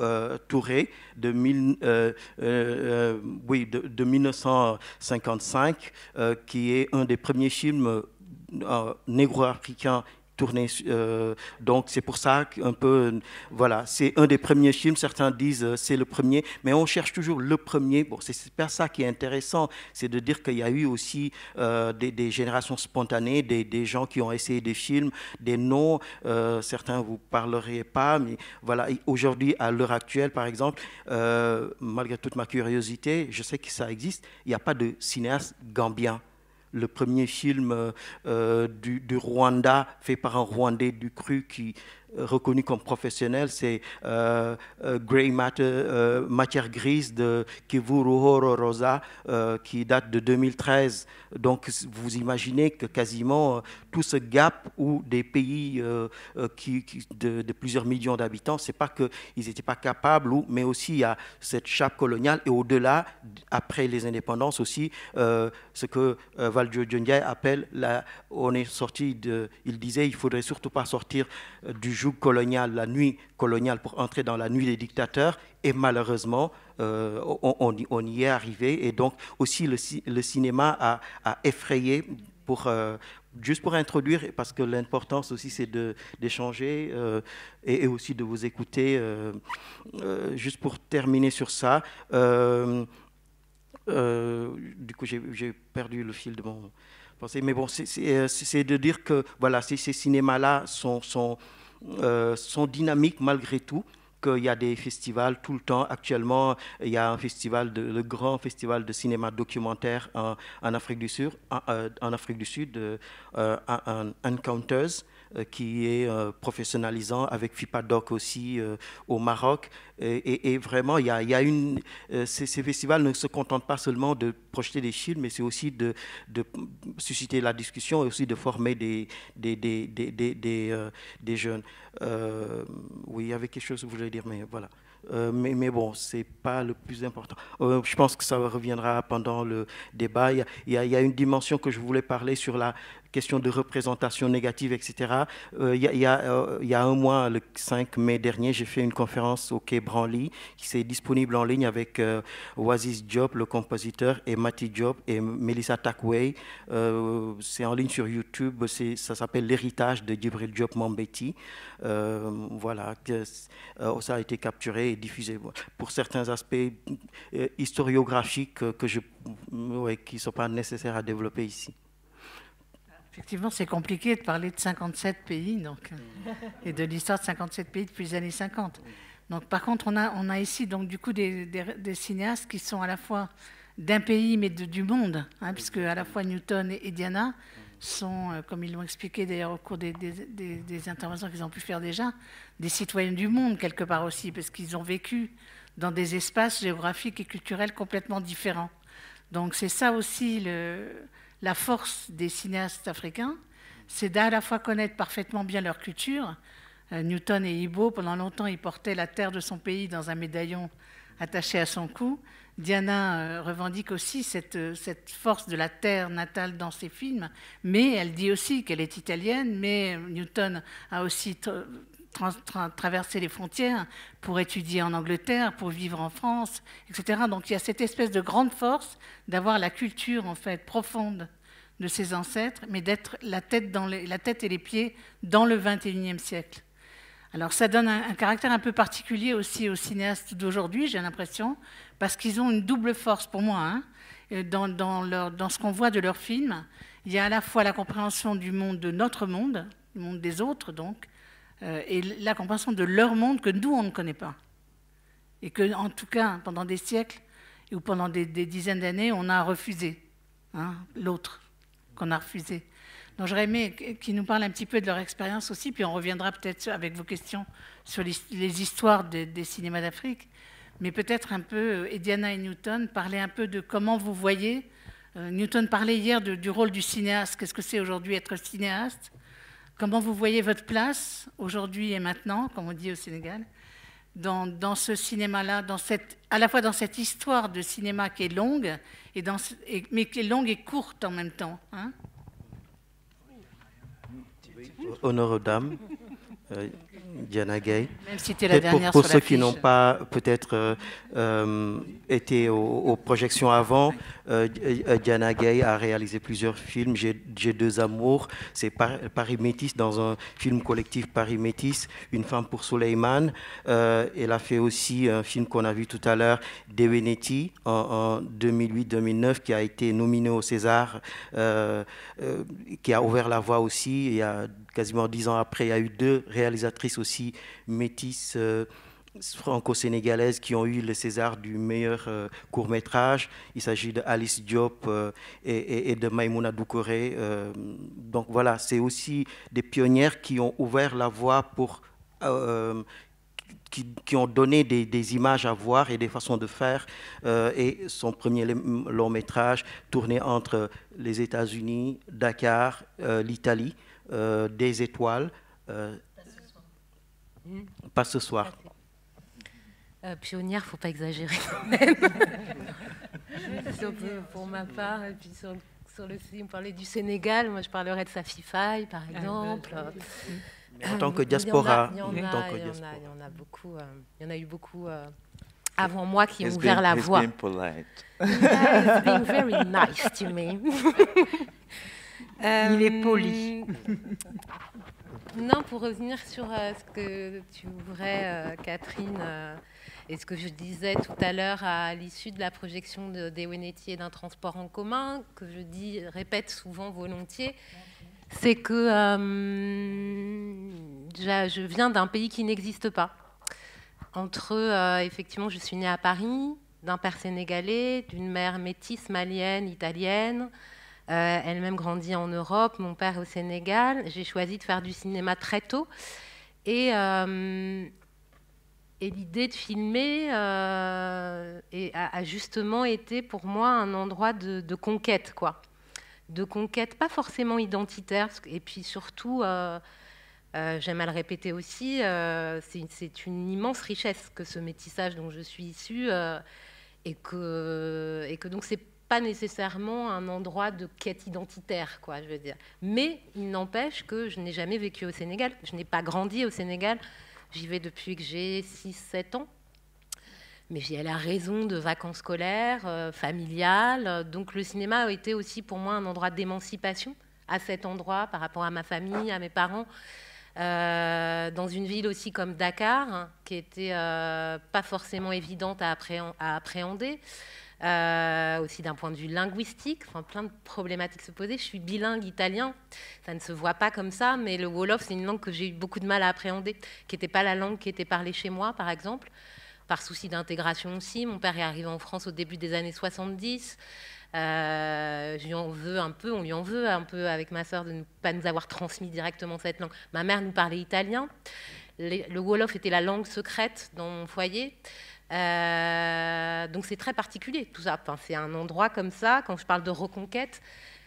Touré de 1955, qui est un des premiers films négro-africains tourné. Donc c'est pour ça qu'un peu, voilà, c'est un des premiers films. Certains disent c'est le premier, mais on cherche toujours le premier. Bon, c'est pas ça qui est intéressant, c'est de dire qu'il y a eu aussi des générations spontanées, des gens qui ont essayé des films, des noms. Certains vous parleraient pas, mais voilà. Aujourd'hui, à l'heure actuelle, par exemple, malgré toute ma curiosité, je sais que ça existe. Il n'y a pas de cinéaste gambien. Le premier film du Rwanda, fait par un Rwandais du cru qui reconnu comme professionnel, c'est Grey Matter, Matière grise de Kivuruhoro Rosa, qui date de 2013. Donc vous imaginez que quasiment tout ce gap où des pays de plusieurs millions d'habitants, c'est pas qu'ils n'étaient pas capables, mais aussi il y a cette chape coloniale, et au-delà, après les indépendances aussi, ce que Valdiodio Ndiaye appelle, on est sorti il disait, il faudrait surtout pas sortir du joug colonial, la nuit coloniale, pour entrer dans la nuit des dictateurs, et malheureusement, on y est arrivé. Et donc aussi le cinéma a effrayé juste pour introduire, parce que l'importance aussi c'est d'échanger et aussi de vous écouter, juste pour terminer sur ça, du coup j'ai perdu le fil de mon pensée, mais bon, c'est de dire que voilà, ces cinémas-là sont dynamiques malgré tout, qu'il y a des festivals tout le temps. Actuellement, il y a un festival, le grand festival de cinéma documentaire en Afrique du Sud, Encounters, qui est professionnalisant, avec FIPADOC aussi au Maroc. Et vraiment, ces festivals ne se contentent pas seulement de projeter des films, mais c'est aussi de susciter la discussion et aussi de former des jeunes. Oui, il y avait quelque chose que vous voulez dire, mais voilà. Mais bon, ce n'est pas le plus important. Je pense que ça reviendra pendant le débat. Il y a une dimension que je voulais parler sur la question de représentation négative, etc. Il y a un mois, le 5 mai dernier, j'ai fait une conférence au Quai Branly qui est disponible en ligne avec Oasis Diop, le compositeur, et Mati Diop et Melissa Takway. C'est en ligne sur YouTube. Ça s'appelle L'héritage de Djibril Diop Mambéty. Voilà, ça a été capturé et diffusé pour certains aspects historiographiques qui ne sont pas nécessaires à développer ici. Effectivement, c'est compliqué de parler de 57 pays donc, et de l'histoire de 57 pays depuis les années 50. Donc, par contre, on a ici donc, du coup, des cinéastes qui sont à la fois d'un pays mais du monde, hein, puisque à la fois Newton et Diana sont, comme ils l'ont expliqué d'ailleurs au cours des interventions qu'ils ont pu faire déjà, des citoyens du monde quelque part aussi, parce qu'ils ont vécu dans des espaces géographiques et culturels complètement différents. Donc c'est ça aussi la force des cinéastes africains, c'est d'à la fois connaître parfaitement bien leur culture. Newton et Ibo, pendant longtemps, il portait la terre de son pays dans un médaillon attaché à son cou. Diana revendique aussi cette force de la terre natale dans ses films, mais elle dit aussi qu'elle est italienne, mais Newton a aussi traversé les frontières pour étudier en Angleterre, pour vivre en France, etc. Donc il y a cette espèce de grande force d'avoir la culture en fait profonde de ses ancêtres, mais d'être la tête et les pieds dans le XXIe siècle. Alors ça donne un caractère un peu particulier aussi aux cinéastes d'aujourd'hui, j'ai l'impression, parce qu'ils ont une double force pour moi. Hein. Dans ce qu'on voit de leurs films, il y a à la fois la compréhension du monde de notre monde, du monde des autres donc, et la compréhension de leur monde que nous, on ne connaît pas. Et que, en tout cas, pendant des siècles, ou pendant des dizaines d'années, on a refusé, hein, l'autre, qu'on a refusé. Donc j'aurais aimé qu'ils nous parlent un petit peu de leur expérience aussi, puis on reviendra peut-être avec vos questions sur les histoires des cinémas d'Afrique, mais peut-être un peu, Diana et Newton, parler un peu de comment vous voyez. Newton parlait hier du rôle du cinéaste. Qu'est-ce que c'est aujourd'hui être cinéaste? Comment vous voyez votre place aujourd'hui et maintenant, comme on dit au Sénégal, dans ce cinéma-là, à la fois dans cette histoire de cinéma qui est longue, mais qui est longue et courte en même temps, hein? Honneur aux dames, Diana Gay. Même si tu es la dernière pour sur ceux l'affiche. qui n'ont pas peut-être été aux projections avant, Diana Gay a réalisé plusieurs films. J'ai deux amours. C'est Paris Métis, dans un film collectif Paris Métis, Une femme pour Souleyman. Elle a fait aussi un film qu'on a vu tout à l'heure, Deweneti, en 2008-2009, qui a été nominé au César, qui a ouvert la voie aussi. Il y a quasiment 10 ans après, il y a eu deux réalisatrices aussi métisses franco-sénégalaises qui ont eu le César du meilleur court-métrage. Il s'agit de Alice Diop et de Maïmouna Doucouré. Donc voilà, c'est aussi des pionnières qui ont ouvert la voie pour... Qui ont donné des images à voir et des façons de faire. Et son premier long métrage tourné entre les États-Unis, Dakar, l'Italie, Des étoiles. Pas ce soir. Pionnière, il ne faut pas exagérer. Pour ma part, et puis sur le film, on parlait du Sénégal, moi je parlerais de Safi Faye, par exemple. En tant que diaspora. Il y en a beaucoup. Il y en a eu beaucoup avant moi qui ont ouvert la voie. It's been polite. It's been very nice to me. Il est poli. Non, pour revenir sur ce que tu ouvrais, Catherine, et ce que je disais tout à l'heure à l'issue de la projection des Wenetti et d'un transport en commun, que je répète souvent volontiers, c'est que je viens d'un pays qui n'existe pas. Effectivement, je suis née à Paris, d'un père sénégalais, d'une mère métisse malienne, italienne, elle-même grandie en Europe, mon père au Sénégal. J'ai choisi de faire du cinéma très tôt. Et l'idée de filmer a justement été pour moi un endroit de conquête, quoi. De conquête, pas forcément identitaire. Et puis surtout, j'aime à le répéter aussi, c'est une immense richesse que ce métissage dont je suis issue, et que donc c'est pas nécessairement un endroit de quête identitaire, quoi, je veux dire. Mais il n'empêche que je n'ai jamais vécu au Sénégal, je n'ai pas grandi au Sénégal, j'y vais depuis que j'ai 6-7 ans, mais j'y allais à raison de vacances scolaires, familiales, donc le cinéma a été aussi pour moi un endroit d'émancipation à cet endroit par rapport à ma famille, à mes parents, dans une ville aussi comme Dakar, hein, qui était pas forcément évidente à appréhender. Aussi d'un point de vue linguistique, enfin, plein de problématiques se posaient. Je suis bilingue italien, ça ne se voit pas comme ça, mais le Wolof, c'est une langue que j'ai eu beaucoup de mal à appréhender, qui n'était pas la langue qui était parlée chez moi, par exemple, par souci d'intégration aussi. Mon père est arrivé en France au début des années 70. Je lui en veux un peu, on lui en veut un peu avec ma sœur de ne pas nous avoir transmis directement cette langue. Ma mère nous parlait italien. Le Wolof était la langue secrète dans mon foyer. Donc c'est très particulier tout ça. Enfin, c'est un endroit comme ça. Quand je parle de reconquête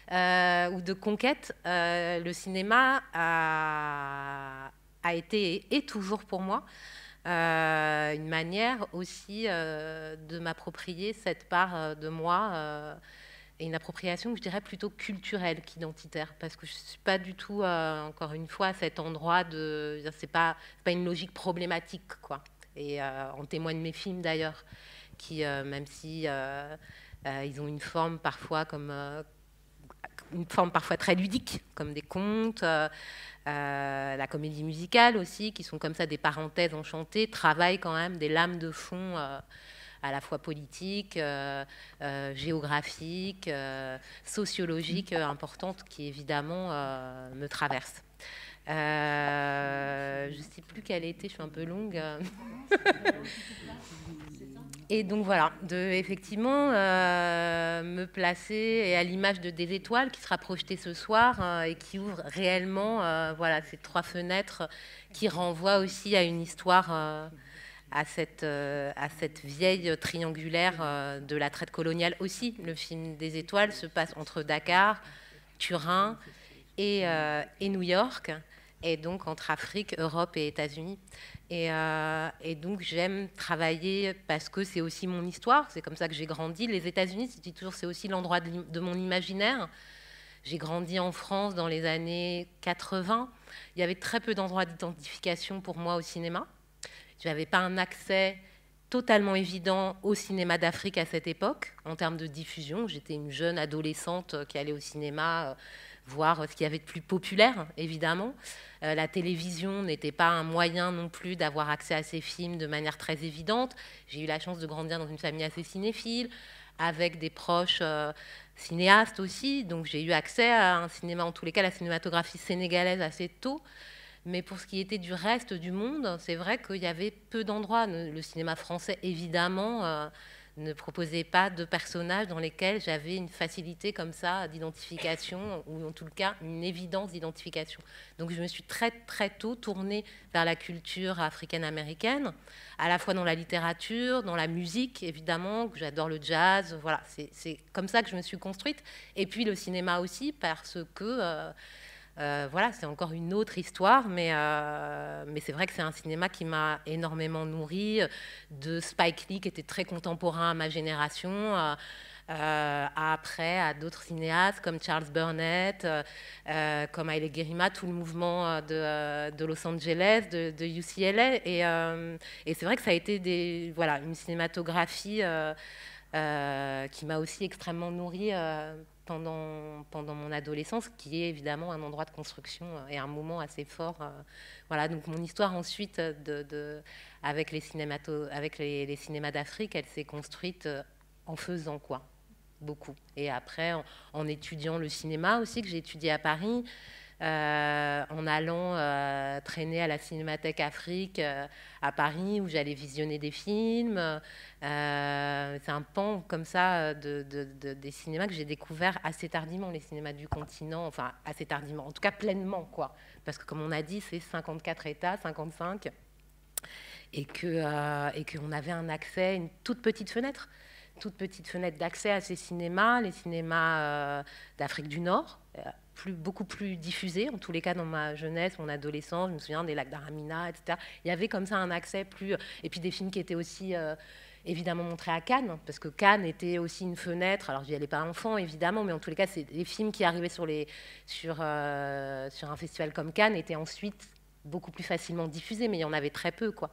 ou de conquête, le cinéma a été et est toujours pour moi une manière aussi de m'approprier cette part de moi, et une appropriation que je dirais plutôt culturelle qu'identitaire, parce que je ne suis pas du tout, encore une fois, à cet endroit de... C'est pas une logique problématique, quoi. Et en témoignent mes films d'ailleurs, qui, même si ils ont une forme parfois très ludique, comme des contes, la comédie musicale aussi, qui sont comme ça des parenthèses enchantées, travaillent quand même des lames de fond à la fois politiques, géographiques, sociologiques importantes, qui évidemment me traversent. Je ne sais plus quelle était, je suis un peu longue. Et donc voilà, effectivement me placer, et à l'image de Des Étoiles qui sera projetée ce soir et qui ouvre réellement voilà, ces 3 fenêtres qui renvoient aussi à une histoire, à cette vieille triangulaire de la traite coloniale aussi. Le film Des Étoiles se passe entre Dakar, Turin et New York, et donc entre Afrique, Europe et États-Unis. Et donc j'aime travailler parce que c'est aussi mon histoire, c'est comme ça que j'ai grandi. Les États-Unis, je dis toujours, c'est aussi l'endroit de mon imaginaire. J'ai grandi en France dans les années 80. Il y avait très peu d'endroits d'identification pour moi au cinéma. Je n'avais pas un accès totalement évident au cinéma d'Afrique à cette époque, en termes de diffusion. J'étais une jeune adolescente qui allait au cinéma voir ce qu'il y avait de plus populaire, évidemment. La télévision n'était pas un moyen non plus d'avoir accès à ces films de manière très évidente. J'ai eu la chance de grandir dans une famille assez cinéphile, avec des proches cinéastes aussi. Donc j'ai eu accès à un cinéma, en tous les cas, la cinématographie sénégalaise assez tôt. Mais pour ce qui était du reste du monde, c'est vrai qu'il y avait peu d'endroits. Le cinéma français, évidemment, ne proposait pas de personnages dans lesquels j'avais une facilité comme ça d'identification, ou en tout cas une évidence d'identification. Donc je me suis très très tôt tournée vers la culture africaine-américaine, à la fois dans la littérature, dans la musique évidemment, que j'adore le jazz, voilà, c'est comme ça que je me suis construite. Et puis le cinéma aussi, parce que... voilà, c'est encore une autre histoire, mais c'est vrai que c'est un cinéma qui m'a énormément nourrie, de Spike Lee, qui était très contemporain à ma génération, après à d'autres cinéastes comme Charles Burnett, comme Haile Gerima, tout le mouvement de Los Angeles, de UCLA. Et c'est vrai que ça a été une cinématographie qui m'a aussi extrêmement nourrie pendant mon adolescence, qui est évidemment un endroit de construction et un moment assez fort. Voilà, donc mon histoire ensuite avec les cinémas d'Afrique, elle s'est construite en faisant quoi, beaucoup. Et après, en étudiant le cinéma aussi, que j'ai étudié à Paris, en allant traîner à la Cinémathèque Afrique à Paris, où j'allais visionner des films. C'est un pan comme ça des cinémas que j'ai découvert assez tardivement, les cinémas du continent, enfin assez tardivement, en tout cas pleinement, quoi. Parce que comme on a dit, c'est 54 États, 55, et qu'on avait un accès, une toute petite fenêtre d'accès à ces cinémas, les cinémas d'Afrique du Nord, beaucoup plus diffusés, en tous les cas dans ma jeunesse, mon adolescence, je me souviens des lacs d'Aramina, etc. Il y avait comme ça un accès plus... Et puis des films qui étaient aussi évidemment montrés à Cannes, parce que Cannes était aussi une fenêtre, alors j'y allais pas enfant évidemment, mais en tous les cas, c'est les films qui arrivaient sur un festival comme Cannes étaient ensuite beaucoup plus facilement diffusés, mais il y en avait très peu, quoi.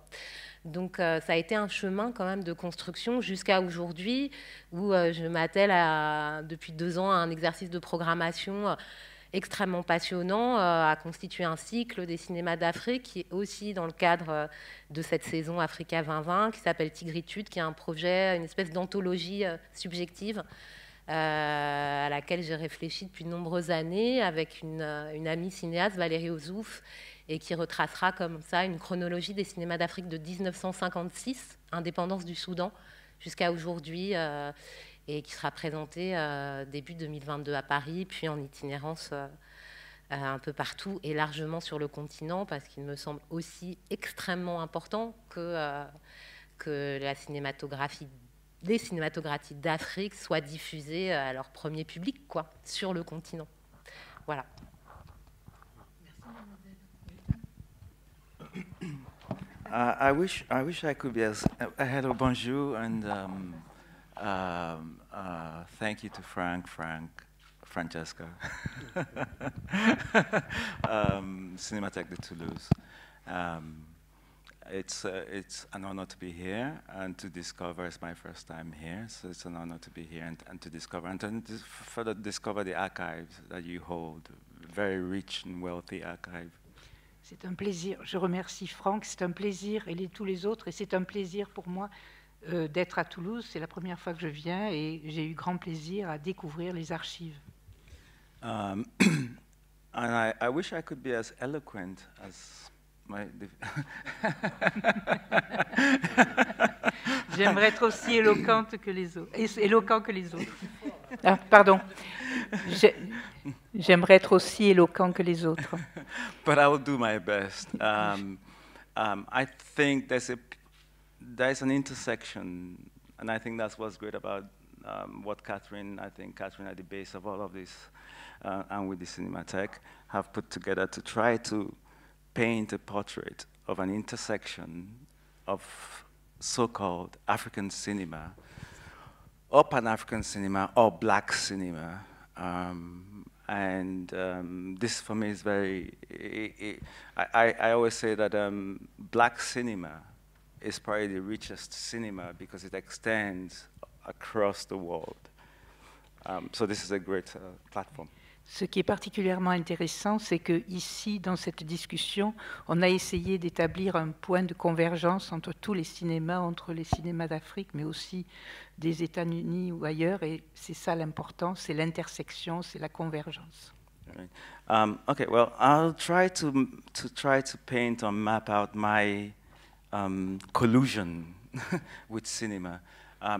Donc ça a été un chemin quand même de construction jusqu'à aujourd'hui où je m'attelle depuis 2 ans à un exercice de programmation extrêmement passionnant, à constituer un cycle des cinémas d'Afrique qui est aussi dans le cadre de cette saison Africa 2020 qui s'appelle Tigritude, qui est un projet, une espèce d'anthologie subjective à laquelle j'ai réfléchi depuis de nombreuses années avec une amie cinéaste, Valérie Ozouf, et qui retracera comme ça une chronologie des cinémas d'Afrique de 1956, indépendance du Soudan, jusqu'à aujourd'hui, et qui sera présentée début 2022 à Paris, puis en itinérance un peu partout et largement sur le continent, parce qu'il me semble aussi extrêmement important que la cinématographie, les cinématographies d'Afrique soient diffusées à leur premier public, quoi, sur le continent. Voilà. I wish I could be as hello, bonjour, and thank you to Francesca, Cinémathèque de Toulouse. It's an honor to be here and to discover. It's my first time here, so it's an honor to be here and to discover and to further discover the archives that you hold, very rich and wealthy archive. C'est un plaisir. Je remercie Franck. C'est un plaisir, et tous les autres. Et c'est un plaisir pour moi d'être à Toulouse. C'est la première fois que je viens et j'ai eu grand plaisir à découvrir les archives. And I wish I could be as eloquent as my... J'aimerais être aussi éloquente que les autres. Éloquent que les autres. Ah, pardon. J'aimerais être aussi éloquent que les autres. But I will do my best. I think there's an intersection, and I think that's what's great about what Catherine at the base of all of this, and with the Cinémathèque, have put together to try to paint a portrait of an intersection of so-called African cinema, or Pan-African cinema, or Black cinema. This for me is very, I always say that Black cinema is probably the richest cinema because it extends across the world. So this is a great platform. Ce qui est particulièrement intéressant, c'est que ici, dans cette discussion, on a essayé d'établir un point de convergence entre tous les cinémas, entre les cinémas d'Afrique, mais aussi des États-Unis ou ailleurs. Et c'est ça l'important, c'est l'intersection, c'est la convergence. Okay, well, I'll try to paint or map out my collusion with cinema,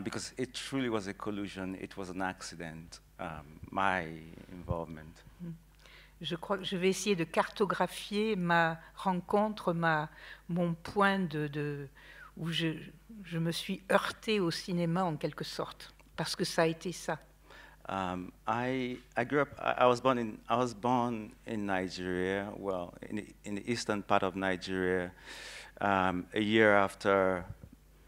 because it truly was a collusion. It was an accident. My involvement. Je crois que je vais essayer de cartographier ma rencontre, mon point où je me suis heurtée au cinéma en quelque sorte, parce que ça a été ça. I grew up. I was born in Nigeria. Well, in the eastern part of Nigeria. A year after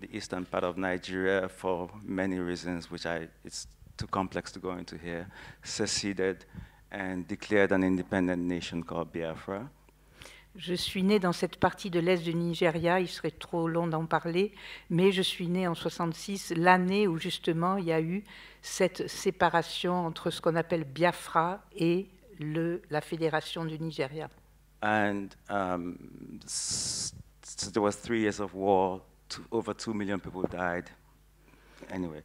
the eastern part of Nigeria, for many reasons, which it's too complex to go into here, seceded and declared an independent nation called Biafra. Je suis née dans cette partie de l'Est du Nigeria, il serait trop long d'en parler, mais je suis née en 66, l'année où justement il y a eu cette séparation entre ce qu'on appelle Biafra et la Fédération du Nigeria. And so there was 3 years of war, over 2 million people died. Anyway,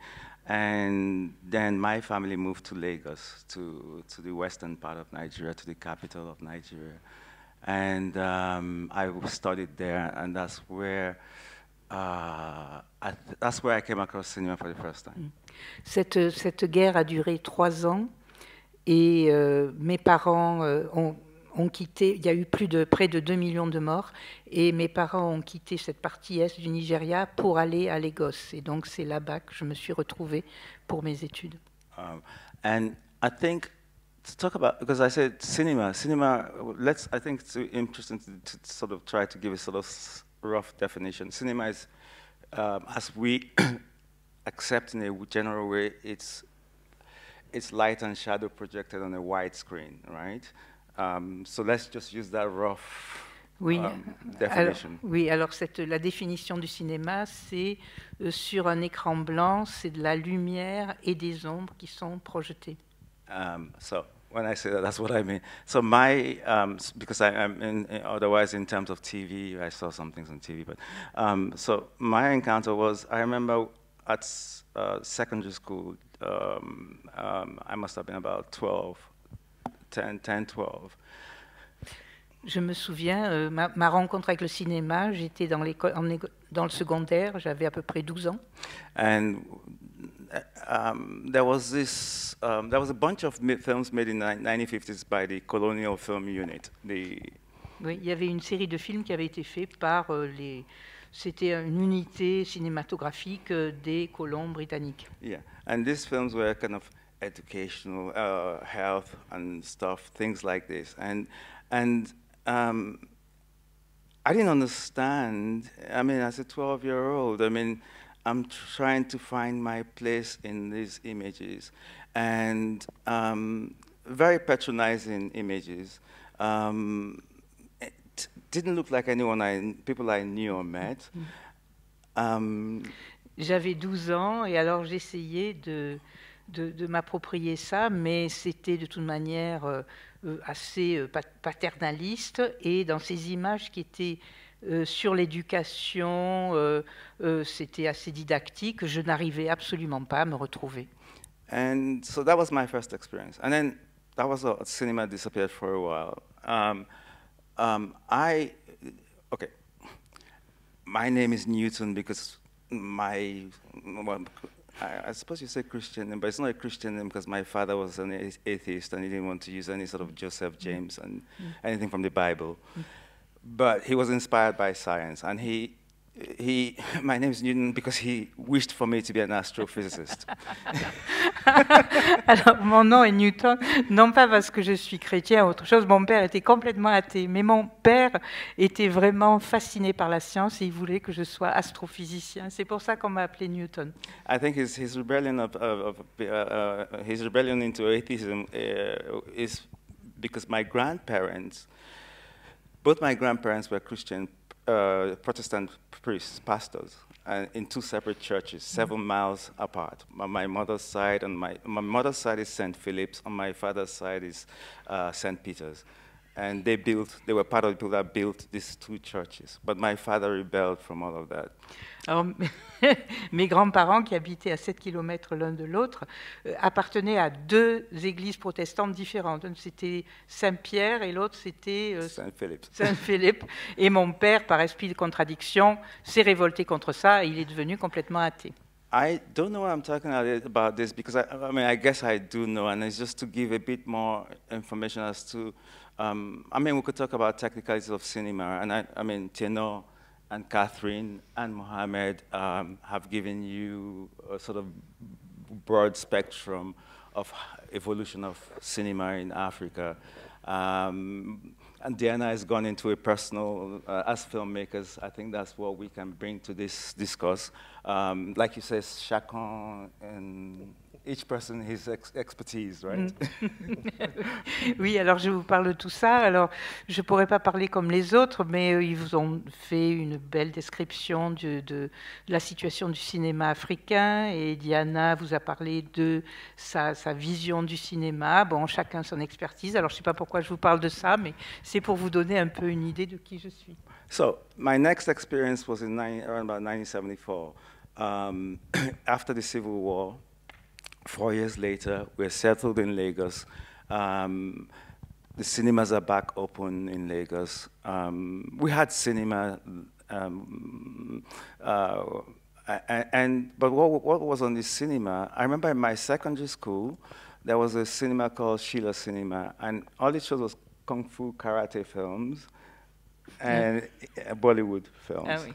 and then my family moved to Lagos, to the western part of Nigeria, to the capital of Nigeria. And I studied there, and that's where I came across cinema for the first time. Cette guerre a duré 3 ans, et mes parents ont quitté. Il y a eu près de 2 millions de morts, et mes parents ont quitté cette partie est du Nigeria pour aller à Lagos. Et donc c'est là-bas que je me suis retrouvée pour mes études. And I think, to talk about, because I said cinema, I think it's interesting to sort of try to give a sort of rough definition. Cinema is, as we accept in a general way, it's light and shadow projected on a wide screen, right? So let's just use that rough definition. Alors la définition du cinéma, c'est sur un écran blanc, c'est de la lumière et des ombres qui sont projetées. So when I say that, that's what I mean. So my, because I'm otherwise in terms of TV, I saw some things on TV, but so my encounter was, I remember at secondary school, I must have been about 10, 12. Je me souviens, ma rencontre avec le cinéma, j'étais dans le secondaire, j'avais à peu près 12 ans. And there was a bunch of films made in the 1950s by the Colonial Film Unit. Oui, il y avait une série de films qui avait été faits par c'était une unité cinématographique des colons britanniques. Yeah, and these films were kind of educational, health and stuff, things like this. And I didn't understand. I mean, as a 12-year-old, I mean, I'm trying to find my place in these images, and very patronizing images. It didn't look like people I knew or met. J'avais 12 ans, et alors j'essayais de m'approprier ça, mais c'était de toute manière assez paternaliste, et dans ces images qui étaient sur l'éducation, c'était assez didactique, je n'arrivais absolument pas à me retrouver. And so that was my first experience. And then that was cinema disappeared for a while. My name is Newton because I suppose you say Christian name, but it's not a Christian name because my father was an atheist and he didn't want to use any sort of Joseph, James, and anything from the Bible. But he was inspired by science, and my name is Newton because he wished for me to be an astrophysicist. Alors, mon nom est Newton, non pas parce que je suis chrétien ou autre chose. Mon père était complètement athée, mais mon père était vraiment fasciné par la science et il voulait que je sois astrophysicien. C'est pour ça qu'on m'a appelé Newton. I think his rebellion his rebellion into atheism is because both my grandparents were Christian Protestant priests, pastors, in 2 separate churches, 7 miles apart. My mother's side, and my mother's side is St. Philip's, on my father's side is St. Peter's. And they were part of the people that built these 2 churches. But my father rebelled from all of that. Alors, mes grands-parents, qui habitaient à 7 kilomètres l'un de l'autre, appartenaient à 2 églises protestantes différentes. C'était Saint-Pierre et l'autre, c'était Saint-Philippe. Et mon père, par esprit de contradiction, s'est révolté contre ça et il est devenu complètement athée. I don't know why I'm talking about this because I guess I do know, and it's just to give a bit more information as to, we could talk about technicalities of cinema, and I mean, Teno and Catherine and Mohammed have given you a sort of broad spectrum of evolution of cinema in Africa. And Diana has gone into a personal, as filmmakers, I think that's what we can bring to this discourse. Like you say, chacun each person his expertise, right? Oui, alors je vous parle de tout ça. Alors, je ne pourrais pas parler comme les autres, mais ils vous ont fait une belle description de la situation du cinéma africain. Et Diana vous a parlé de sa vision du cinéma. Bon, chacun son expertise. Alors, je ne sais pas pourquoi je vous parle de ça, mais c'est pour vous donner un peu une idée de qui je suis. So, my next experience was around about 1974. After the Civil War, 4 years later, we're settled in Lagos. The cinemas are back open in Lagos. We had cinema, but what was on the cinema? I remember in my secondary school, there was a cinema called Sheila Cinema, and all it showed was kung fu karate films and Bollywood films. Ah oui.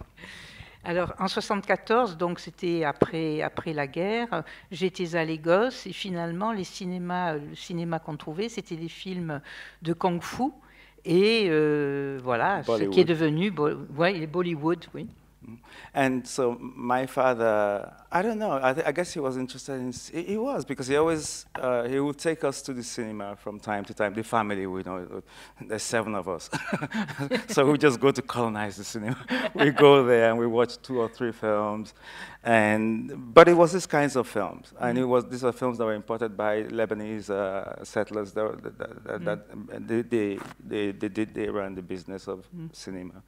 Alors, en 1974, donc c'était après la guerre, j'étais à Lagos et finalement, le cinéma qu'on trouvait, c'était des films de kung-fu et voilà, Bollywood. Ce qui est devenu Bollywood, oui. And so my father, I don't know, I guess he was interested in, he was, because he always, he would take us to the cinema from time to time, the family, we know, there's 7 of us. So we just go to colonize the cinema. We go there and we watch 2 or 3 films, but it was these kinds of films, and these are films that were imported by Lebanese settlers they ran the business of cinema.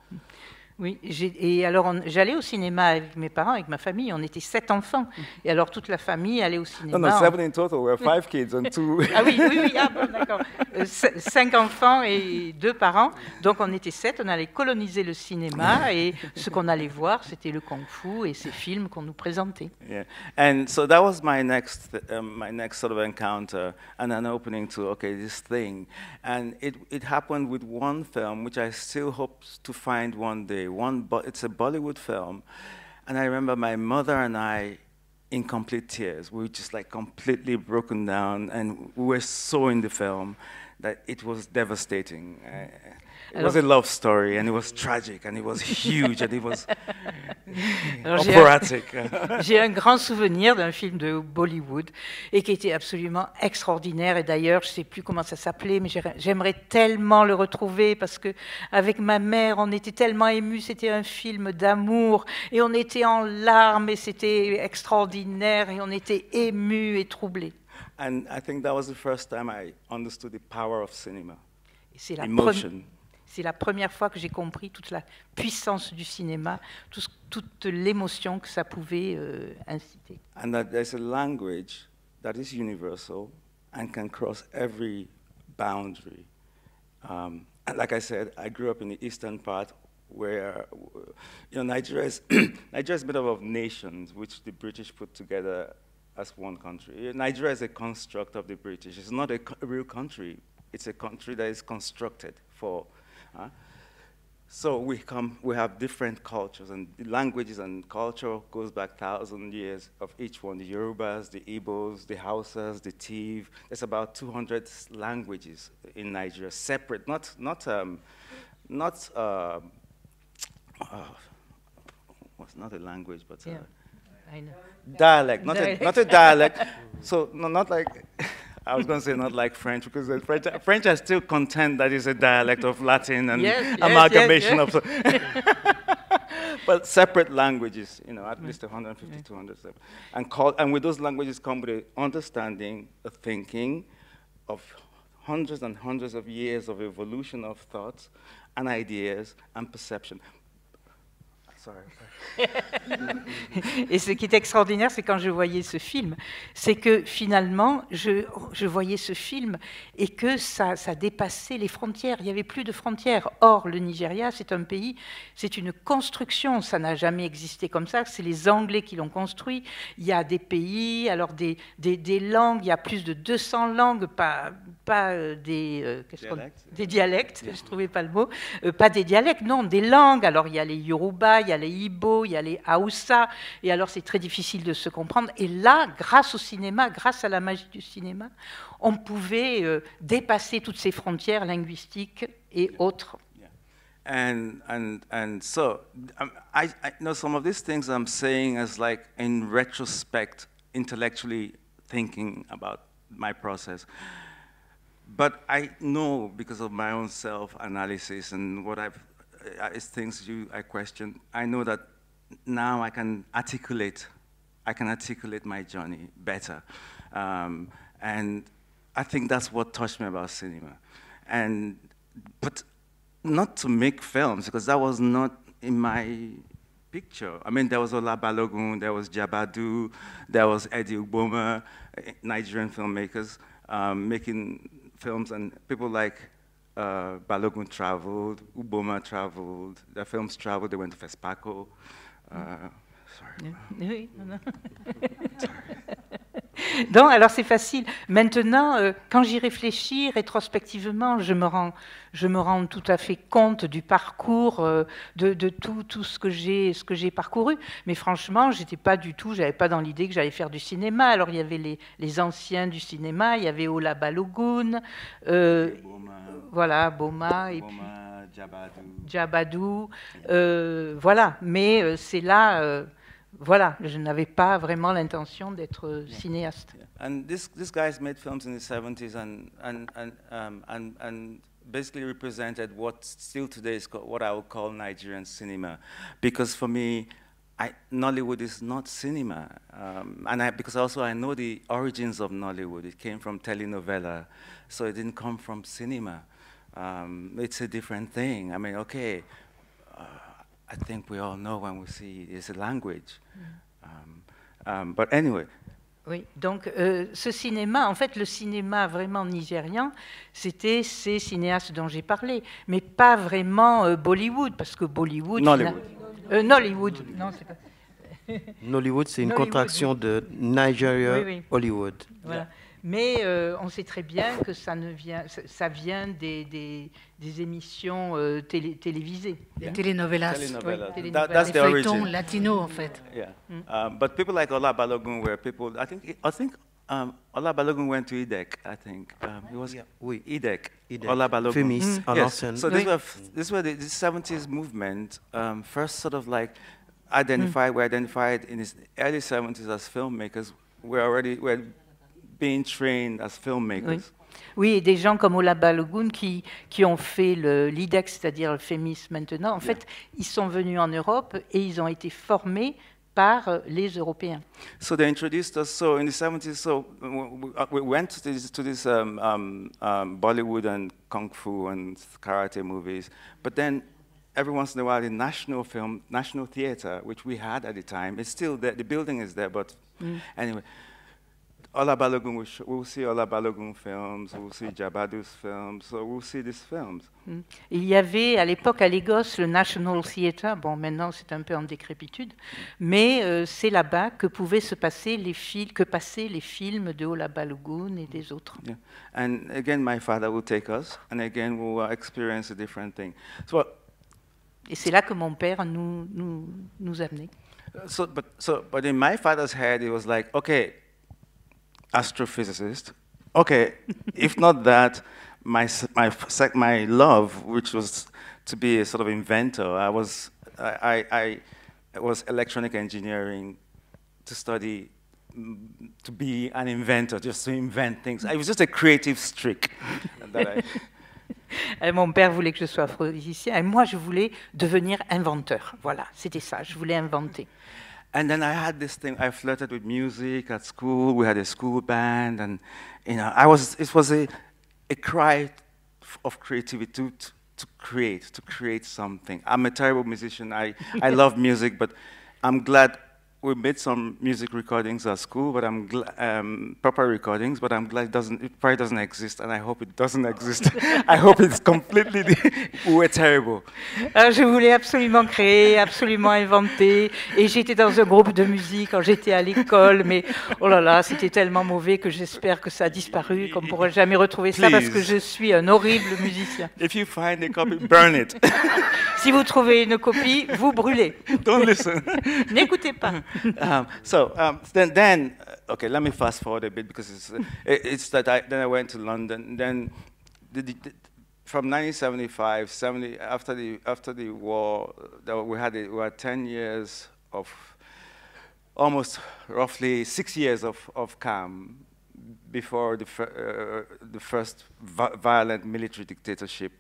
Oui, et alors j'allais au cinéma avec mes parents, avec ma famille, on était 7 enfants, et alors toute la famille allait au cinéma. No, 7 in total, we were 5 kids and 2. Ah oui, ah bon, d'accord. 5 enfants et 2 parents, donc on était 7, on allait coloniser le cinéma, et ce qu'on allait voir, c'était le kung-fu et ces films qu'on nous présentait. Yeah, and so that was my next sort of encounter, and an opening to, okay, this thing. And it happened with one film, which I still hope to find one day. It's a Bollywood film, and I remember my mother and I in complete tears. We were just like completely broken down, and we were so in the film that it was devastating. It was a love story, and it was tragic, and it was huge, and it was operatic. J'ai un grand souvenir d'un film de Bollywood et qui était absolument extraordinaire. Et d'ailleurs, je ne sais plus comment ça s'appelait, mais j'aimerais tellement le retrouver parce que avec ma mère, on était tellement émus. C'était un film d'amour et on était en larmes et c'était extraordinaire et on était émus et troublés. And I think that was the first time I understood the power of cinema. C'est Emotion. C'est la première fois que j'ai compris toute la puissance du cinéma, toute l'émotion que ça pouvait inciter. And that there's a language that is universal and can cross every boundary. And like I said, I grew up in the eastern part where, Nigeria is made up of nations which the British put together as one country. Nigeria is a construct of the British. It's not a real country. It's a country that is constructed for. So we have different cultures, and the languages and culture goes back 1,000 years of each one. The Yorubas, the Igbos, the Hausas, the Tiv. There's about 200 languages in Nigeria, separate, not what's not a language, but yeah, I know. Dialect, not a dialect. So not like. I was going to say not like French, because the French I still contend that is a dialect of Latin and amalgamation of. But separate languages, at least 150, 200. And with those languages come with an understanding, a thinking of hundreds and hundreds of years of evolution of thoughts and ideas and perception. Et ce qui est extraordinaire, c'est quand je voyais ce film, c'est que finalement, je voyais ce film et que ça dépassait les frontières. Il n'y avait plus de frontières. Or, le Nigeria, c'est un pays, c'est une construction. Ça n'a jamais existé comme ça. C'est les Anglais qui l'ont construit. Il y a des pays, alors des langues. Il y a plus de 200 langues, pas des dialectes. Je ne trouvais pas le mot. Pas des dialectes, non, des langues. Alors, il y a les Yoruba, il y a les Igbo, il y a les Hausa, et alors c'est très difficile de se comprendre. Et là, grâce au cinéma, grâce à la magie du cinéma, on pouvait dépasser toutes ces frontières linguistiques et autres. And so, I know some of these things I'm saying as like in retrospect, intellectually thinking about my process. But I know, because of my own self-analysis and what it's things I question, I know that now I can articulate my journey better. And I think that's what touched me about cinema. But not to make films, because that was not in my picture. I mean, there was Ola Balogun, there was Jabadu, there was Eddie Uboma, Nigerian filmmakers making films, and people like Balogun traveled, Uboma traveled, their films traveled, they went to FESPACO. Sorry. Oui, non. Donc, alors c'est facile. Maintenant, quand j'y réfléchis rétrospectivement, je me rends tout à fait compte du parcours, de tout ce que j'ai parcouru. Mais franchement, j'avais pas dans l'idée que j'allais faire du cinéma. Alors il y avait les anciens du cinéma, il y avait Ola Balogun, voilà, Boma, et puis Jabadou, voilà. Mais c'est là. Voilà, je n'avais pas vraiment l'intention d'être cinéaste. And these guys made films in the 70s and basically represented what still today is what I would call Nigerian cinema. Because for me, Nollywood is not cinema. Because also I know the origins of Nollywood. It came from telenovela, so it didn't come from cinema. It's a different thing. I mean, okay. I think we all know when we see it's a language. But anyway. Oui, donc ce cinéma, en fait, le cinéma vraiment nigérian, c'était ces cinéastes dont j'ai parlé, mais pas vraiment Bollywood, parce que Bollywood... Nollywood. Nollywood, non, c'est pas... Nollywood, c'est une contraction de Nigeria, oui. Hollywood. Voilà. Yeah. Mais on sait très bien que ça vient des émissions télévisées. Des telenovelas. Oui, That's the origin. Latino, en fait. Yeah. But people like Ola Balogun were people, I think Ola Balogun went to IDEC, I think. It was IDEC. Ola Balogun. Fémis, yes. So this were the 70s movement, first sort of like were identified in the early 70s as filmmakers. We're being trained as filmmakers. Oui, et des gens comme Ola Balogun qui ont fait l'IDEC, c'est-à-dire le FEMIS maintenant, en fait, ils sont venus en Europe et ils ont été formés par les Européens. So they introduced us. So in the 70s, so we went to this Bollywood and Kung Fu and karate movies, but then every once in a while, the National Theatre, which we had at the time, it's still there. The building is there, but anyway. Ola Balogun, we'll see Ola Balogun films, we'll see Jabadou's films, so we'll see these films. Il y avait à l'époque à Lagos le National Theatre, bon maintenant c'est un peu en décrépitude, mais c'est là-bas que passaient les films de Ola Balogun et des autres. Yeah. And again, my father will take us, and again we will experience a different thing. Et c'est là que mon père nous amenait. But in my father's head, it was like, okay, astrophysicist. Okay, if not that, my love, which was to be a sort of inventor, I was electronic engineering, to study, to be an inventor, just to invent things. It was just a creative streak that Mon père voulait que je sois astrophysicien et moi je voulais devenir inventeur. Voilà, c'était ça, je voulais inventer. And then I had this thing. I flirted with music at school. We had a school band, and it was a cry of creativity to create something. I'm a terrible musician. I love music, but I'm glad we made some music recordings at school, but I'm proper recordings. But I'm glad it probably doesn't exist, and I hope it doesn't exist. I hope it's completely. We're terrible. Alors, je voulais absolument créer, absolument inventer, et j'étais dans un groupe de musique quand j'étais à l'école, mais oh là là, c'était tellement mauvais que j'espère que ça a disparu, qu'on ne pourra jamais retrouver ça parce que je suis un horrible musicien. If you find a copy, burn it. Si vous trouvez une copie, vous brûlez. Don't listen. N'écoutez pas. Then okay, let me fast forward a bit because it's that then I went to London. Then from 1975, 70 after the war, we had 10 years of almost roughly 6 years of calm before the first violent military dictatorship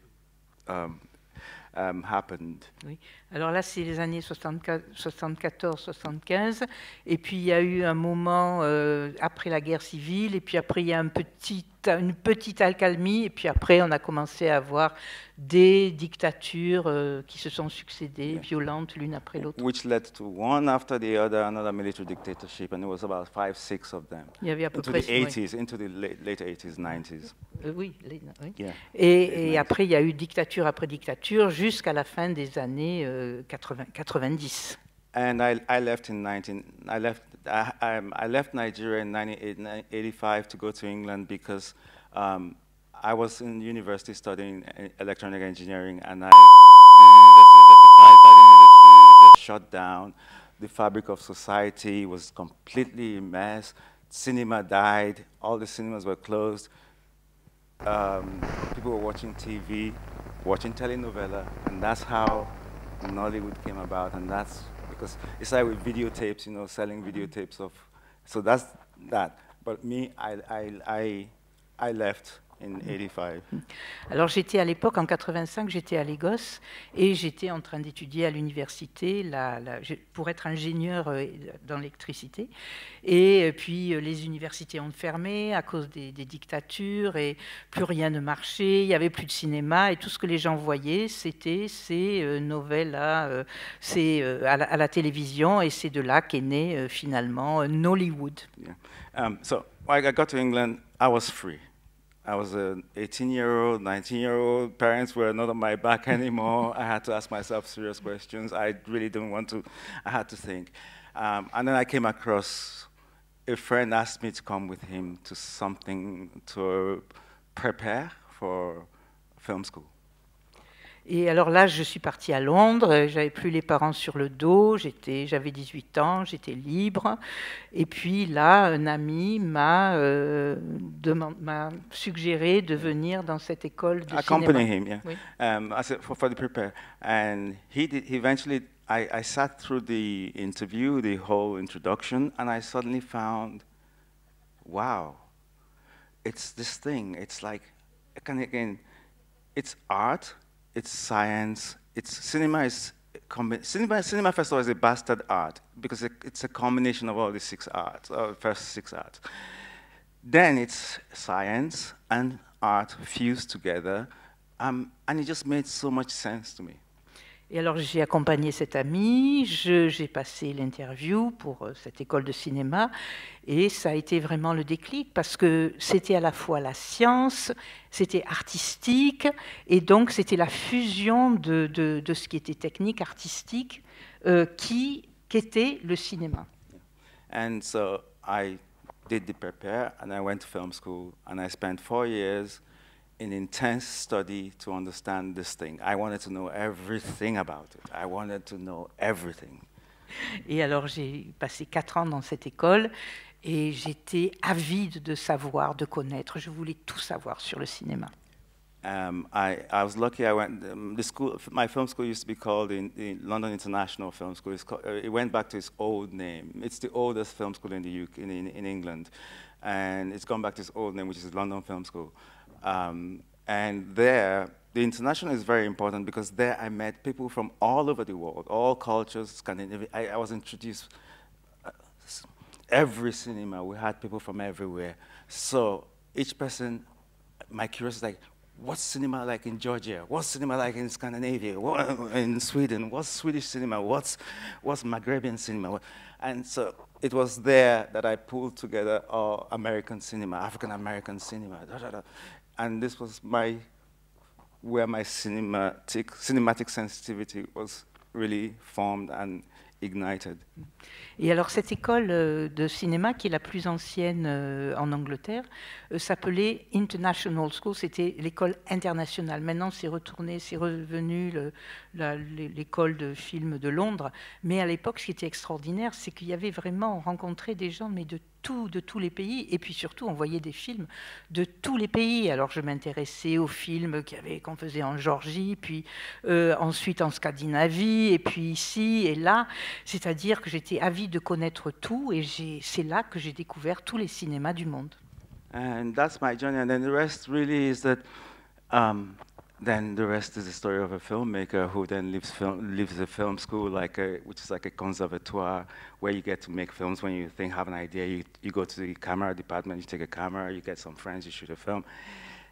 happened. Oui. Alors là, c'est les années 74-75, et puis il y a eu un moment après la guerre civile, et puis après il y a une petite accalmie, et puis après on a commencé à avoir des dictatures qui se sont succédées, violentes l'une après l'autre. Which led to one after the other, another military dictatorship, and it was about 5-6 of them. Il y avait à peu into près the 80s, into the late 80s, 90s. Oui. Yeah. Et après il y a eu dictature après dictature jusqu'à la fin des années 90. And I left Nigeria in 1985 to go to England because I was in university studying electronic engineering, and the university was occupied by the military. It was shut down. The fabric of society was completely a mess. Cinema died. All the cinemas were closed. People were watching TV, watching telenovela, and that's how Nollywood came about. And that's because it started with videotapes, selling videotapes of. So that's that. But me, I left in 85. Alors j'étais à l'époque, en 85, j'étais à Lagos et j'étais en train d'étudier à l'université pour être ingénieur dans l'électricité. Et puis les universités ont fermé à cause des dictatures et plus rien ne marchait, il n'y avait plus de cinéma et tout ce que les gens voyaient, c'était ces novellas à la télévision, et c'est de là qu'est né finalement Nollywood. Yeah. So when I got to England, I was free. I was an 18-year-old, 19-year-old. Parents were not on my back anymore. I had to ask myself serious questions. I really didn't want to. I had to think. And then I came across a friend asked me to come with him to something to prepare for film school. Et alors là, je suis partie à Londres, j'avais plus les parents sur le dos, j'avais 18 ans, j'étais libre. Et puis là, un ami m'a suggéré de venir dans cette école de Accompany cinéma. him, yeah. Oui. I said for the prepare, and he eventually. I sat through the interview, the whole introduction, and I suddenly found, wow, it's this thing. It's like, again, it's art. It's science. It's cinema. Cinema first of all is a bastard art because it's a combination of all the first six arts. Then it's science and art fused together, and it just made so much sense to me. Et alors j'ai accompagné cet ami, j'ai passé l'interview pour cette école de cinéma, et ça a été vraiment le déclic parce que c'était à la fois la science, c'était artistique, et donc c'était la fusion de ce qui était technique, artistique, qui était le cinéma. And so I did the prepare, and I went to film school, and I spent 4 years in intense study to understand this thing. I wanted to know everything about it. I wanted to know everything. Et alors j'ai passé 4 ans dans cette école et j'étais avide de savoir, de connaître. Je voulais tout savoir sur le cinéma. I was lucky. I went. My film school used to be called the London International Film School. It went back to its old name. It's the oldest film school in the UK, in England, and it's gone back to its old name, which is London Film School. And there, the international is very important because there I met people from all over the world, all cultures, Scandinavia. I was introduced every cinema. We had people from everywhere. So each person, my curiosity, like, what's cinema like in Georgia? What's cinema like in Scandinavia? What, in Sweden? What's Swedish cinema? What's Maghrebian cinema? And so it was there that I pulled together American cinema, African American cinema, and this was where my cinematic sensitivity was really formed and ignited. Et alors cette école de cinéma, qui est la plus ancienne en Angleterre, s'appelait International School, c'était l'école internationale. Maintenant c'est revenu l'école de film de Londres. Mais à l'époque, ce qui était extraordinaire, c'est qu'il y avait vraiment rencontré des gens mais de tous les pays, et puis surtout on voyait des films de tous les pays. Alors je m'intéressais aux films qu'on faisait en Géorgie, puis ensuite en Scandinavie, et puis ici et là, c'est-à-dire que j'étais avide de connaître tout, et c'est là que j'ai découvert tous les cinémas du monde. And that's my journey, and then the rest really is that then the rest is the story of a filmmaker who then leaves a film school, which is like a conservatoire, where you get to make films. When you have an idea, you go to the camera department, you take a camera, you get some friends, you shoot a film.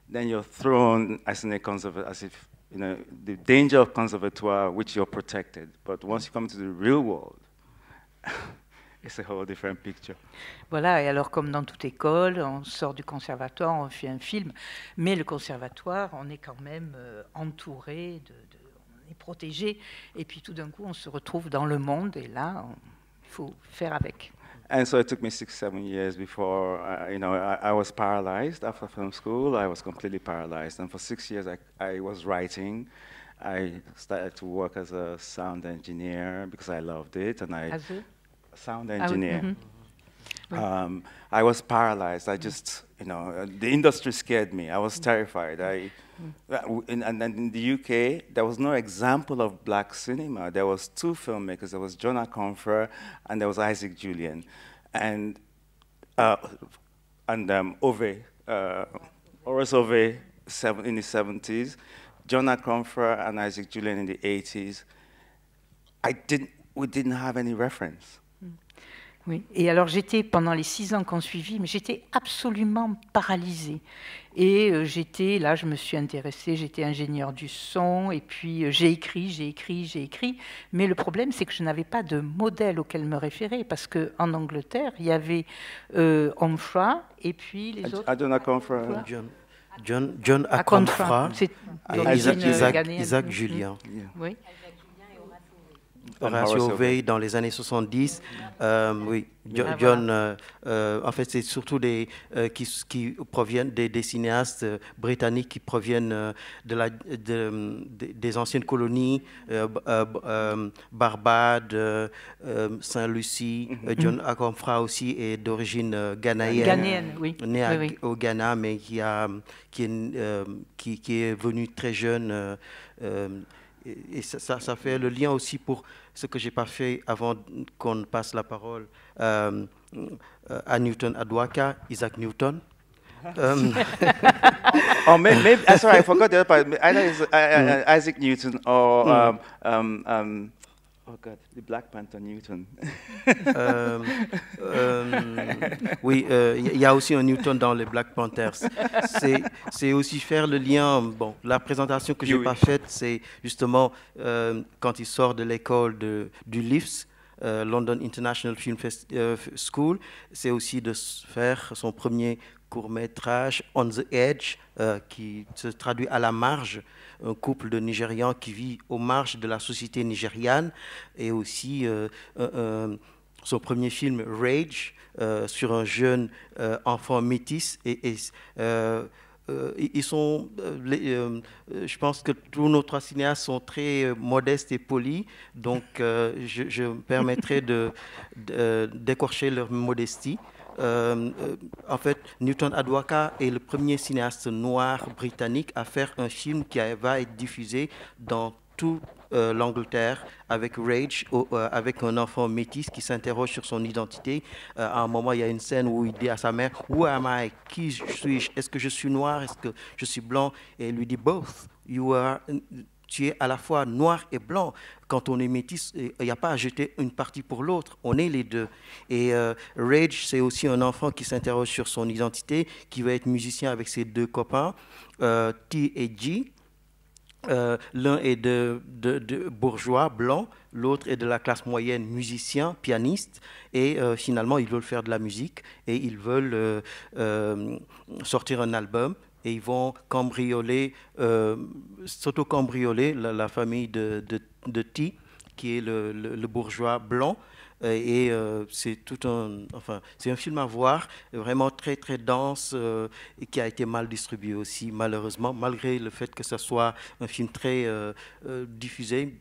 Then you're thrown as if, you know, the danger of conservatoire, which you're protected. But once you come to the real world, it's a whole different picture. Voilà, et alors comme dans toute école, on sort du conservatoire, on fait un film, mais le conservatoire, on est quand même entouré, on est protégé, et puis tout d'un coup, on se retrouve dans le monde, et là, il faut faire avec. And so it took me 6-7 years before, you know, I was paralyzed after film school. I was completely paralyzed, and for 6 years I was writing. I started to work as a sound engineer because I loved it, and sound engineer. I was paralyzed. I just, you know, the industry scared me. I was terrified. And then in the UK, there was no example of black cinema. There was 2 filmmakers. There was John Aconfer and there was Isaac Julien. And Ove, Horace Ove in the 70s, John Aconfer and Isaac Julien in the 80s. We didn't have any reference. Oui, et alors j'étais, pendant les 6 ans qu'on suivit, mais j'étais absolument paralysée. Et j'étais, là je me suis intéressée, j'étais ingénieure du son, et puis j'ai écrit. Mais le problème, c'est que je n'avais pas de modèle auquel me référer, parce qu'en Angleterre, il y avait Omfra, et puis les autres... John Aconfer, Isaac Julien. Oui. Horacio Ove dans les années 70, oui. John, en fait, c'est surtout qui proviennent des cinéastes britanniques qui proviennent des anciennes colonies, Barbade, Saint-Lucie. John Aconfer aussi est d'origine ghanéenne, oui. Né au Ghana, mais qui est venu très jeune. Et ça fait le lien aussi pour ce que je n'ai pas fait avant qu'on passe la parole à Newton Adwaka, Isaac Newton. Oh, maybe, sorry, I forgot the other part. Either Isaac Newton or oh God, the Black Panther Newton. Oui, il y a aussi un Newton dans les Black Panthers. C'est aussi faire le lien. Bon, la présentation que je n'ai pas faite, c'est justement quand il sort de l'école du LIFS, London International Film School, c'est aussi de faire son premier court-métrage, On the Edge, qui se traduit à la marge, un couple de Nigérians qui vit aux marges de la société nigériane, et aussi son premier film, Rage, sur un jeune enfant métis. Ils sont, je pense que tous nos 3 cinéastes sont très modestes et polis, donc je me permettrai d'écorcher leur modestie. En fait, Newton Adwaka est le premier cinéaste noir britannique à faire un film qui va être diffusé dans toute l'Angleterre avec Rage, avec un enfant métis qui s'interroge sur son identité. À un moment, il y a une scène où il dit à sa mère « Who am I? Qui suis-je? Est-ce que je suis noir? Est-ce que je suis blanc ?» Et il lui dit « Both. Tu es à la fois noir et blanc. Quand on est métis, il n'y a pas à jeter une partie pour l'autre. On est les deux. » Et Rage, c'est aussi un enfant qui s'interroge sur son identité, qui va être musicien avec ses 2 copains, T et G. L'un est de bourgeois blanc, l'autre est de la classe moyenne, musicien, pianiste, et finalement ils veulent faire de la musique et ils veulent sortir un album. Et ils vont s'auto-cambrioler la famille de T, qui est le bourgeois blanc, C'est tout c'est un film à voir, vraiment très très dense et qui a été mal distribué aussi, malheureusement, malgré le fait que ce soit un film très diffusé.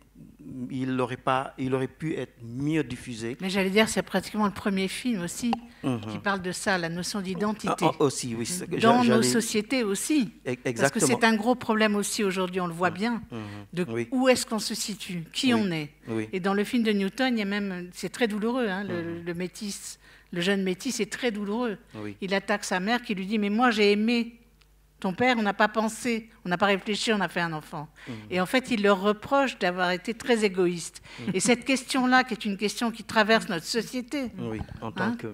Il aurait pu être mieux diffusé. Mais j'allais dire, c'est pratiquement le premier film aussi qui parle de ça, la notion d'identité. Aussi, oui. Dans nos sociétés aussi. Exactement. Parce que c'est un gros problème aussi aujourd'hui, on le voit bien, de où est-ce qu'on se situe, qui on est. Oui. Et dans le film de Newton, il y a même, c'est très douloureux, hein, le métis, le jeune métis, c'est très douloureux. Oui. Il attaque sa mère qui lui dit, mais moi j'ai aimé ton père, on n'a pas pensé, on n'a pas réfléchi, on a fait un enfant. Et en fait, il leur reproche d'avoir été très égoïste. Et cette question-là, qui est une question qui traverse notre société,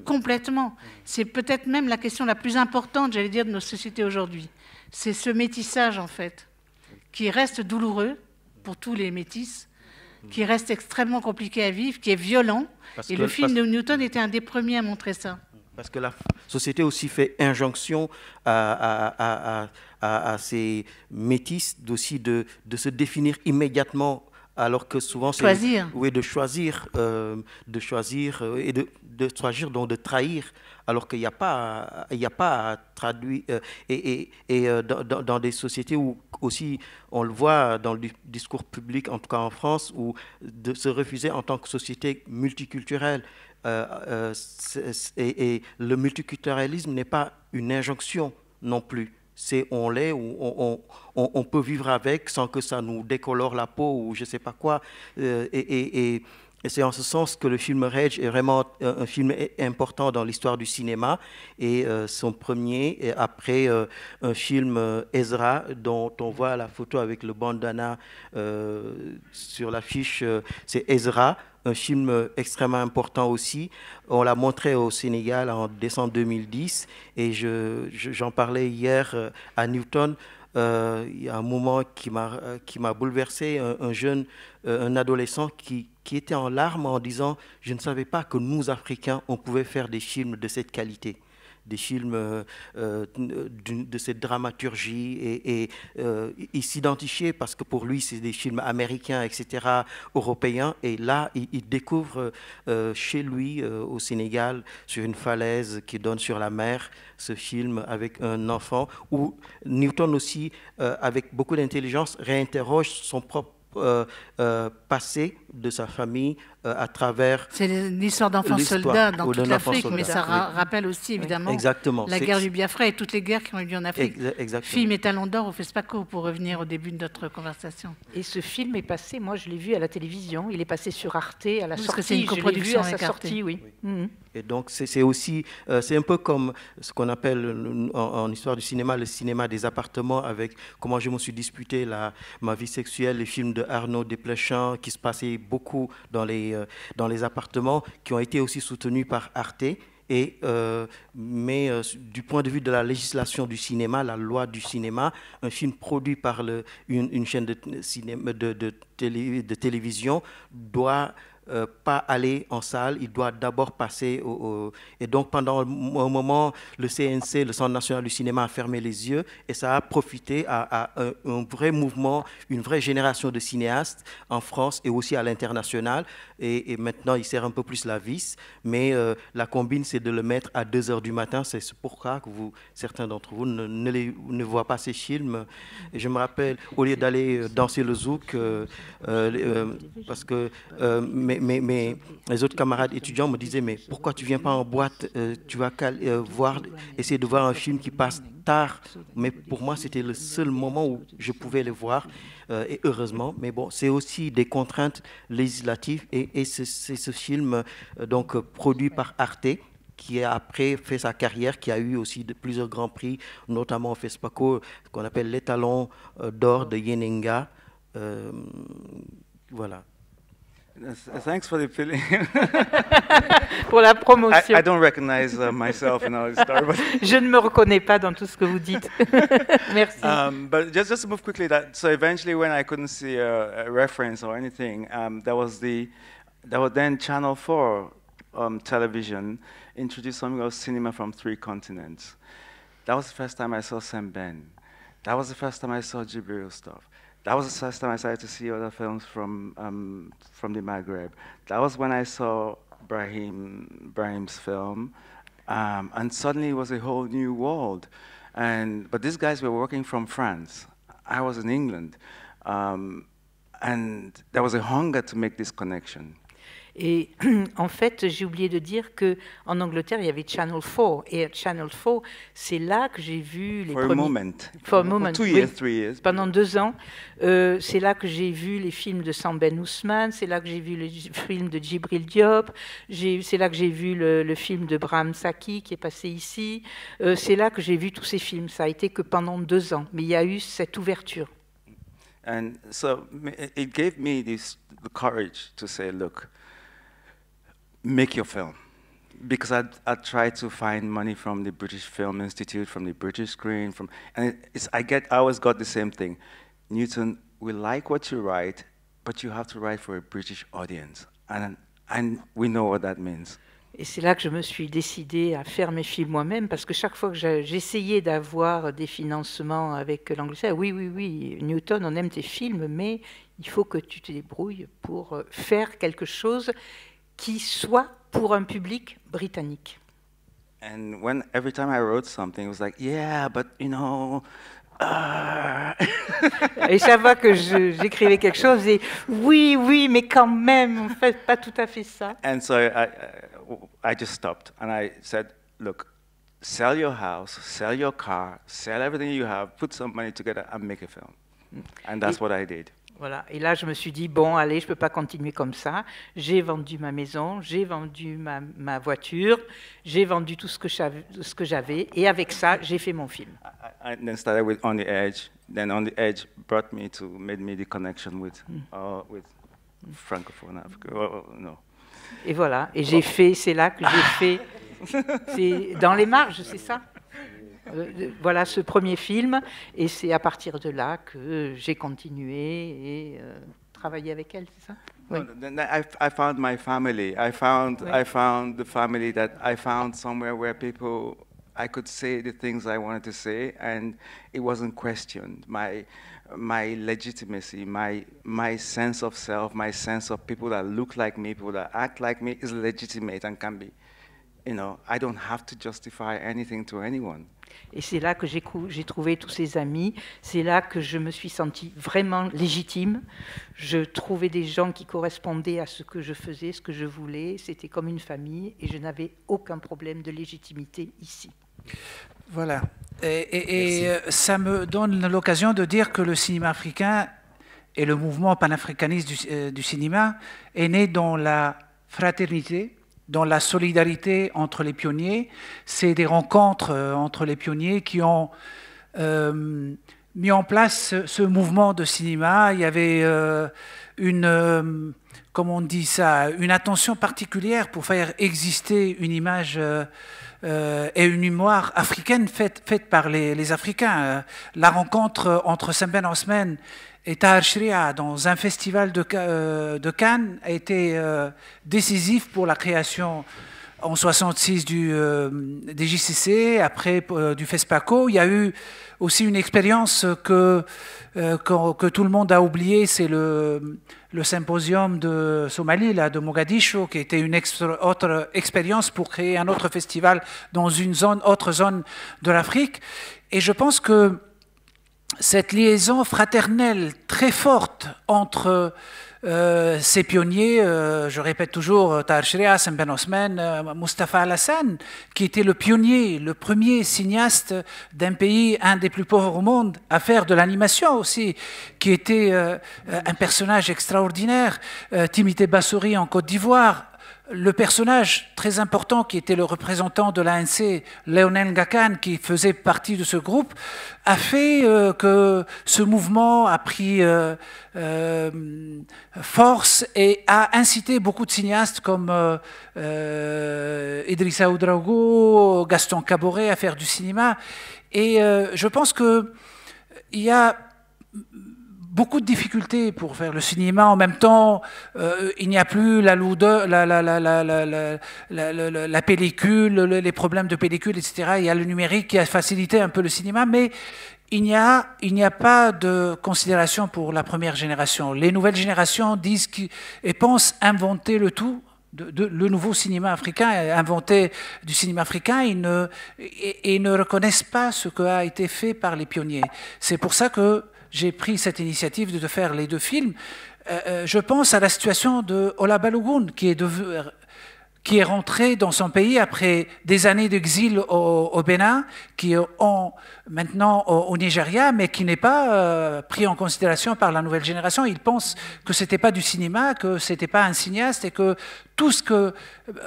complètement, c'est peut-être même la question la plus importante, j'allais dire, de nos sociétés aujourd'hui. C'est ce métissage, en fait, qui reste douloureux pour tous les métis, qui reste extrêmement compliqué à vivre, qui est violent. Et le film de Newton était un des premiers à montrer ça. Parce que la société aussi fait injonction à ces métis aussi de se définir immédiatement, alors que souvent c'est de choisir et de choisir, donc de trahir, alors qu'il n'y a pas à traduire dans des sociétés où aussi on le voit dans le discours public, en tout cas en France, où de se refuser en tant que société multiculturelle. Et le multiculturalisme n'est pas une injonction non plus. C'est on l'est ou on peut vivre avec sans que ça nous décolore la peau ou je ne sais pas quoi. Et c'est en ce sens que le film Rage est vraiment un film important dans l'histoire du cinéma. Et son premier, et après un film Ezra, dont on voit la photo avec le bandana sur l'affiche, c'est Ezra. Un film extrêmement important aussi. On l'a montré au Sénégal en décembre 2010 et j'en parlais hier à Newton. Il y a un moment qui m'a bouleversé, un adolescent qui était en larmes en disant « Je ne savais pas que nous, Africains, on pouvait faire des films de cette qualité ». Des films de cette dramaturgie et il s'identifiait parce que pour lui c'est des films américains, etc., européens, et là il découvre chez lui au Sénégal, sur une falaise qui donne sur la mer, ce film avec un enfant où Newton aussi, avec beaucoup d'intelligence, réinterroge son propre passé de sa famille à travers... C'est l'histoire d'enfants soldats dans toute l'Afrique, mais ça rappelle aussi évidemment la guerre du Biafra et toutes les guerres qui ont eu lieu en Afrique. Film et Talon d'Or au FESPACO, pour revenir au début de notre conversation. Et ce film est passé, moi je l'ai vu à la télévision, il est passé sur Arte à la sortie, parce que c'est une coproduction à sa sortie, oui. Et donc c'est aussi, c'est un peu comme ce qu'on appelle en histoire du cinéma, le cinéma des appartements, avec comment je me suis disputé ma vie sexuelle, les films de Arnaud Desplechin qui se passaient beaucoup dans les appartements, qui ont été aussi soutenus par Arte. Mais du point de vue de la législation du cinéma, la loi du cinéma, un film produit par une chaîne de télévision doit pas aller en salle, il doit d'abord passer Et donc pendant un moment, le CNC, le Centre national du cinéma, a fermé les yeux et ça a profité à un vrai mouvement, une vraie génération de cinéastes en France et aussi à l'international. Et maintenant, il sert un peu plus la vis, mais la combine, c'est de le mettre à 2h du matin. C'est pourquoi que certains d'entre vous ne voient pas ces films. Et je me rappelle, au lieu d'aller danser le zouk, parce que les autres camarades étudiants me disaient, mais pourquoi tu ne viens pas en boîte, tu vas essayer de voir un film qui passe tard. Mais pour moi, c'était le seul moment où je pouvais le voir, et heureusement. Mais bon, c'est aussi des contraintes législatives, et c'est ce film donc, produit par Arte, qui a après fait sa carrière, qui a eu aussi plusieurs grands prix, notamment au FESPACO, qu'on appelle l'étalon d'or de Yenenga. Voilà. Thanks for the feeling. Pour la promotion. I don't recognize myself in all this story. But je ne me reconnais pas dans tout ce que vous dites. Merci. But just to move quickly, so eventually when I couldn't see a reference or anything, there was then Channel 4 television introduced something called Cinema from Three Continents. That was the first time I saw Sam Ben. That was the first time I saw Jibril stuff. That was the first time I started to see other films from the Maghreb. That was when I saw Brahim's film, and suddenly it was a whole new world. But these guys were working from France. I was in England, and there was a hunger to make this connection. Et en fait, j'ai oublié de dire qu'en Angleterre, il y avait Channel 4. Et Channel 4, c'est là que j'ai vu les premiers... For a moment. 2 years, 3 years. Pendant 2 ans. C'est là que j'ai vu les films de Sam Ben Ousmane, c'est là que j'ai vu le film de Djibril Diop, c'est là que j'ai vu le film de Brahim Saki qui est passé ici. C'est là que j'ai vu tous ces films. Ça a été que pendant 2 ans. Mais il y a eu cette ouverture. And so it gave me the courage to say, look, make your film. Because I tried to find money from the British Film Institute, from the British Screen, I always got the same thing. Newton, we like what you write, but you have to write for a British audience. And we know what that means. Et c'est là que je me suis décidée à faire mes films moi-même, parce que chaque fois que j'essayais d'avoir des financements avec l'Angleterre, oui, Newton, on aime tes films, mais il faut que tu te débrouilles pour faire quelque chose qui soit pour un public britannique. And every time I wrote something, it was like, yeah, but you know. Et chaque fois que j'écrivais quelque chose, et oui, mais quand même, en fait, pas tout à fait ça. And so I just stopped and I said, look, sell your house, sell your car, sell everything you have, put some money together and make a film. And that's what I did. Voilà. Et là, je me suis dit, bon, allez, je ne peux pas continuer comme ça. J'ai vendu ma maison, j'ai vendu ma voiture, j'ai vendu tout ce que j'avais. Et avec ça, j'ai fait mon film. I then started with On the Edge. Then On the Edge made me the connection with Francophone Africa. No. Et voilà. Et j'ai fait, c'est là que j'ai fait, c'est dans les marges, c'est ça? Voilà ce premier film, et c'est à partir de là que j'ai continué et travaillé avec elle, c'est ça? Oui. I found my family. I found the family that I found somewhere where I could say the things I wanted to say, and it wasn't questioned. My legitimacy, my sense of self, my sense of people that look like me, people that act like me, is legitimate and can be. You know, I don't have to justify anything to anyone. Et c'est là que j'ai trouvé tous ces amis, c'est là que je me suis sentie vraiment légitime. Je trouvais des gens qui correspondaient à ce que je faisais, ce que je voulais. C'était comme une famille et je n'avais aucun problème de légitimité ici. Voilà. Et ça me donne l'occasion de dire que le cinéma africain et le mouvement panafricaniste du cinéma est né dans la fraternité, dans la solidarité entre les pionniers. C'est des rencontres entre les pionniers qui ont mis en place ce mouvement de cinéma. Il y avait comment on dit ça, une attention particulière pour faire exister une image et une mémoire africaine faite par les Africains. La rencontre entre Sembène Ousmane et Tahar Shria dans un festival de Cannes a été décisif pour la création en 1966 des JCC, après du FESPACO. Il y a eu aussi une expérience que tout le monde a oubliée, c'est le symposium de Somalie, là, de Mogadiscio, qui était une autre expérience pour créer un autre festival dans une autre zone de l'Afrique. Et je pense que cette liaison fraternelle très forte entre ces pionniers, je répète toujours, Tahar Shria, Sembène Ousmane, Mustapha Alassane, qui était le pionnier, le premier cinéaste d'un pays, un des plus pauvres au monde, à faire de l'animation aussi, qui était un personnage extraordinaire, Timothée Bassori en Côte d'Ivoire, le personnage très important qui était le représentant de l'ANC, Léonel Ngakan, qui faisait partie de ce groupe, a fait que ce mouvement a pris force et a incité beaucoup de cinéastes comme Idrissa Ouedraogo, Gaston Caboret à faire du cinéma. Et je pense qu'il y a beaucoup de difficultés pour faire le cinéma. En même temps, il n'y a plus la pellicule, les problèmes de pellicule, etc. Il y a le numérique qui a facilité un peu le cinéma, mais il n'y a pas de considération pour la première génération. Les nouvelles générations disent et pensent inventer le tout, le nouveau cinéma africain, inventé du cinéma africain, ils ne reconnaissent pas ce qui a été fait par les pionniers. C'est pour ça que j'ai pris cette initiative de faire les 2 films. Je pense à la situation de Ola Balogun, qui est rentré dans son pays après des années d'exil au Bénin, qui est maintenant au Nigeria, mais qui n'est pas pris en considération par la nouvelle génération. Ils pensent que ce n'était pas du cinéma, que ce n'était pas un cinéaste, et que tout ce que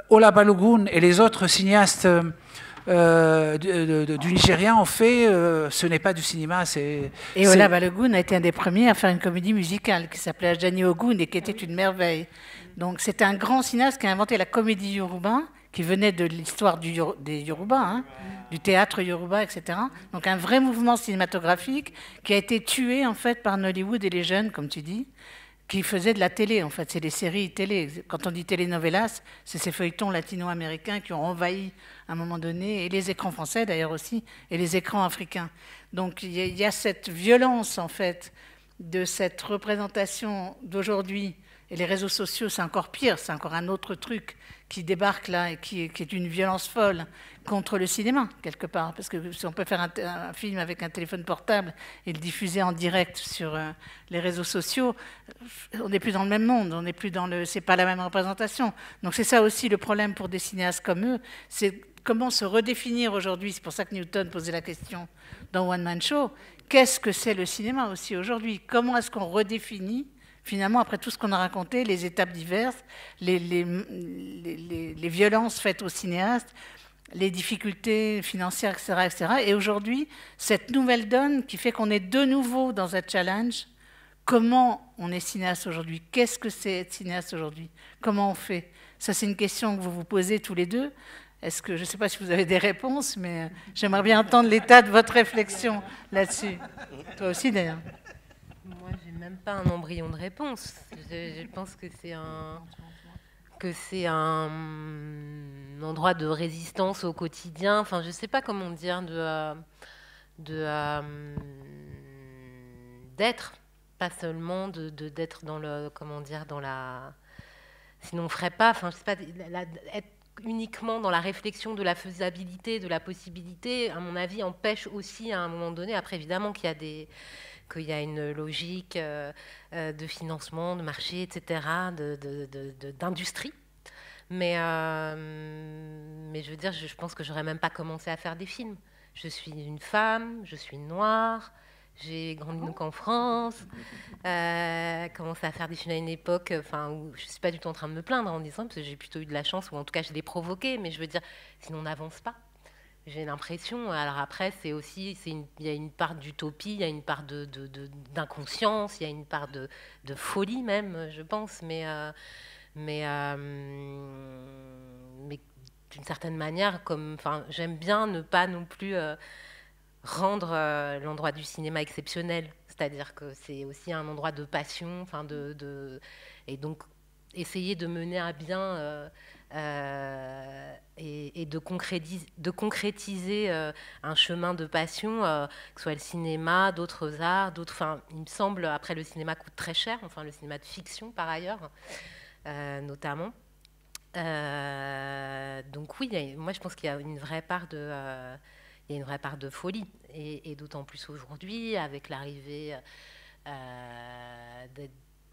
Ola Balogun et les autres cinéastes du Nigeria ont fait, ce n'est pas du cinéma. Et Ola Balogun a été un des premiers à faire une comédie musicale qui s'appelait Ajani Ogun et qui était une merveille. Donc c'est un grand cinéaste qui a inventé la comédie yoruba, qui venait de l'histoire des Yoruba, hein, du théâtre yoruba, etc. Donc un vrai mouvement cinématographique qui a été tué en fait par Nollywood et les jeunes, comme tu dis, qui faisaient de la télé. En fait, c'est des séries télé. Quand on dit telenovelas, c'est ces feuilletons latino-américains qui ont envahi à un moment donné, et les écrans français d'ailleurs aussi, et les écrans africains. Donc il y a cette violence en fait de cette représentation d'aujourd'hui. Et les réseaux sociaux, c'est encore pire, c'est encore un autre truc qui débarque là et qui est une violence folle contre le cinéma, quelque part. Parce que si on peut faire un film avec un téléphone portable et le diffuser en direct sur les réseaux sociaux, on n'est plus dans le même monde, on n'est plus dans c'est pas la même représentation. Donc c'est ça aussi le problème pour des cinéastes comme eux, c'est comment se redéfinir aujourd'hui. C'est pour ça que Newton posait la question dans One Man Show. Qu'est-ce que c'est le cinéma aussi aujourd'hui? Comment est-ce qu'on redéfinit finalement, après tout ce qu'on a raconté, les étapes diverses, les violences faites aux cinéastes, les difficultés financières, etc., etc. Et aujourd'hui, cette nouvelle donne qui fait qu'on est de nouveau dans un challenge. Comment on est cinéaste aujourd'hui? Qu'est-ce que c'est être cinéaste aujourd'hui? Comment on fait? Ça, c'est une question que vous vous posez tous les deux. Est-ce que, je ne sais pas si vous avez des réponses, mais j'aimerais bien entendre l'état de votre réflexion là-dessus. Toi aussi, d'ailleurs. Moi, j'ai même pas un embryon de réponse. Je pense que c'est un endroit de résistance au quotidien. Enfin, je sais pas comment dire, d'être, pas seulement d'être dans le, comment dire, dans la. Sinon, on ferait pas. Enfin, je sais pas, être uniquement dans la réflexion de la faisabilité, de la possibilité, à mon avis, empêche aussi à un moment donné. Après, évidemment, qu'il y a une logique de financement, de marché, etc., d'industrie. Mais je veux dire, je pense que j'aurais même pas commencé à faire des films. Je suis une femme, je suis noire, j'ai grandi donc en France, commencé à faire des films à une époque où je ne suis pas du tout en train de me plaindre en disant, parce que j'ai plutôt eu de la chance, ou en tout cas je l'ai provoqué, mais je veux dire, sinon on n'avance pas. J'ai l'impression. Alors après, c'est aussi, il y a une part d'utopie, il y a une part d'inconscience, il y a une part de folie même, je pense, mais d'une certaine manière, j'aime bien ne pas non plus rendre l'endroit du cinéma exceptionnel. C'est-à-dire que c'est aussi un endroit de passion, et donc essayer de mener à bien et de concrétiser un chemin de passion, que ce soit le cinéma, d'autres arts, il me semble, après le cinéma coûte très cher, le cinéma de fiction par ailleurs, notamment. Donc oui, moi je pense qu'il y a une vraie part de folie, et d'autant plus aujourd'hui avec l'arrivée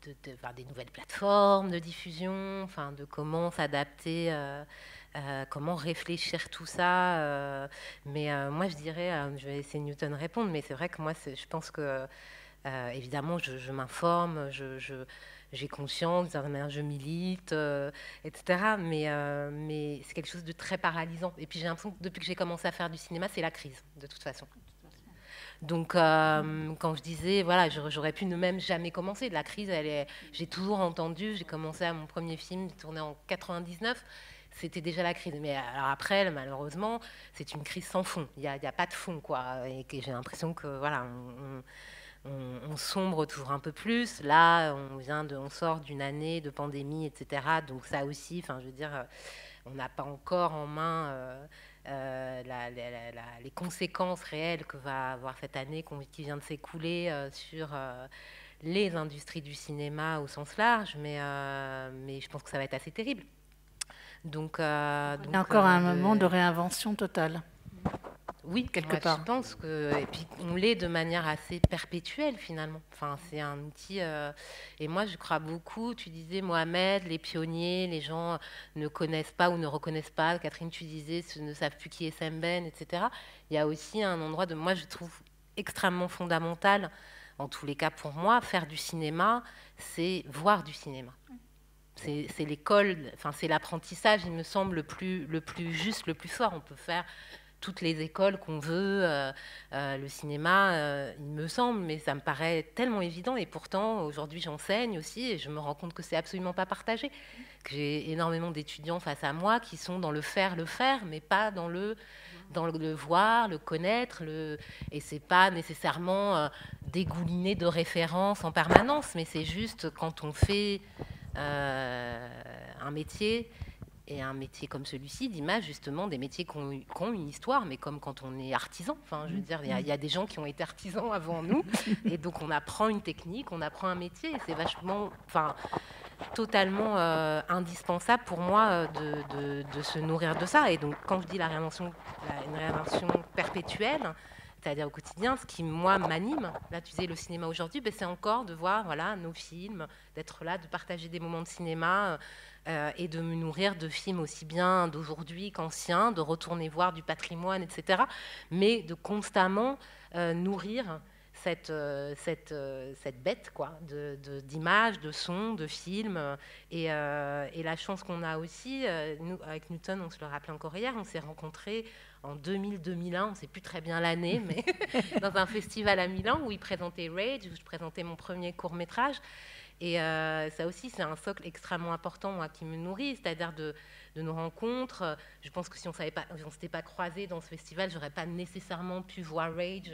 des nouvelles plateformes de diffusion, de comment s'adapter, comment réfléchir tout ça. Mais moi, je dirais, je vais laisser Newton répondre, mais c'est vrai que moi, je pense que, évidemment, je m'informe, j'ai conscience, d'une certaine manière, je milite, etc. Mais c'est quelque chose de très paralysant. Et puis j'ai l'impression que depuis que j'ai commencé à faire du cinéma, c'est la crise, de toute façon. Donc, quand je disais, voilà, j'aurais pu ne même jamais commencer. La crise, j'ai toujours entendu, j'ai commencé à mon premier film, tourné en 99, c'était déjà la crise. Mais alors après, malheureusement, c'est une crise sans fond. Il n'y a pas de fond, quoi. Et j'ai l'impression que, voilà, on sombre toujours un peu plus. Là, on sort d'une année de pandémie, etc. Donc ça aussi, je veux dire, on n'a pas encore en main les conséquences réelles que va avoir cette année qui vient de s'écouler sur les industries du cinéma au sens large, mais je pense que ça va être assez terrible. Donc, il y a encore un moment de réinvention totale. Oui, quelque part. Je pense que, et puis on l'est de manière assez perpétuelle finalement. Enfin, c'est un outil. Et moi, je crois beaucoup. Tu disais Mohamed, les pionniers, les gens ne connaissent pas ou ne reconnaissent pas. Catherine, tu disais, ne savent plus qui est Sam Ben, etc. Il y a aussi un endroit de, moi, je trouve extrêmement fondamental. En tous les cas, pour moi, faire du cinéma, c'est voir du cinéma. C'est l'école. Enfin, c'est l'apprentissage, il me semble, le plus juste, le plus fort. On peut faire toutes les écoles qu'on veut, le cinéma, il me semble, mais ça me paraît tellement évident. Et pourtant, aujourd'hui, j'enseigne aussi et je me rends compte que c'est absolument pas partagé. Que j'ai énormément d'étudiants face à moi qui sont dans le faire, mais pas dans le voir, le connaître. Et c'est pas nécessairement dégouliner de références en permanence, mais c'est juste quand on fait un métier. Et un métier comme celui-ci, d'image, justement, des métiers qui ont une histoire, mais comme quand on est artisan. Enfin, je veux dire, il y a des gens qui ont été artisans avant nous, et donc on apprend une technique, on apprend un métier, et c'est vachement, enfin, totalement indispensable pour moi de se nourrir de ça. Et donc, quand je dis une réinvention perpétuelle, c'est-à-dire au quotidien, ce qui, moi, m'anime, là, tu disais le cinéma aujourd'hui, ben, c'est encore de voir voilà, nos films, d'être là, de partager des moments de cinéma, et de me nourrir de films aussi bien d'aujourd'hui qu'anciens, de retourner voir du patrimoine, etc. Mais de constamment nourrir cette bête quoi, d'images, de sons, de films. Et la chance qu'on a aussi, nous, avec Newton, on se le rappelait encore hier, on s'est rencontrés en 2000-2001, on ne sait plus très bien l'année, mais dans un festival à Milan où il présentait Rage, où je présentais mon premier court-métrage. Et ça aussi, c'est un socle extrêmement important, moi, qui me nourrit, c'est-à-dire de nos rencontres. Je pense que si on ne s'était pas croisés dans ce festival, je n'aurais pas nécessairement pu voir Rage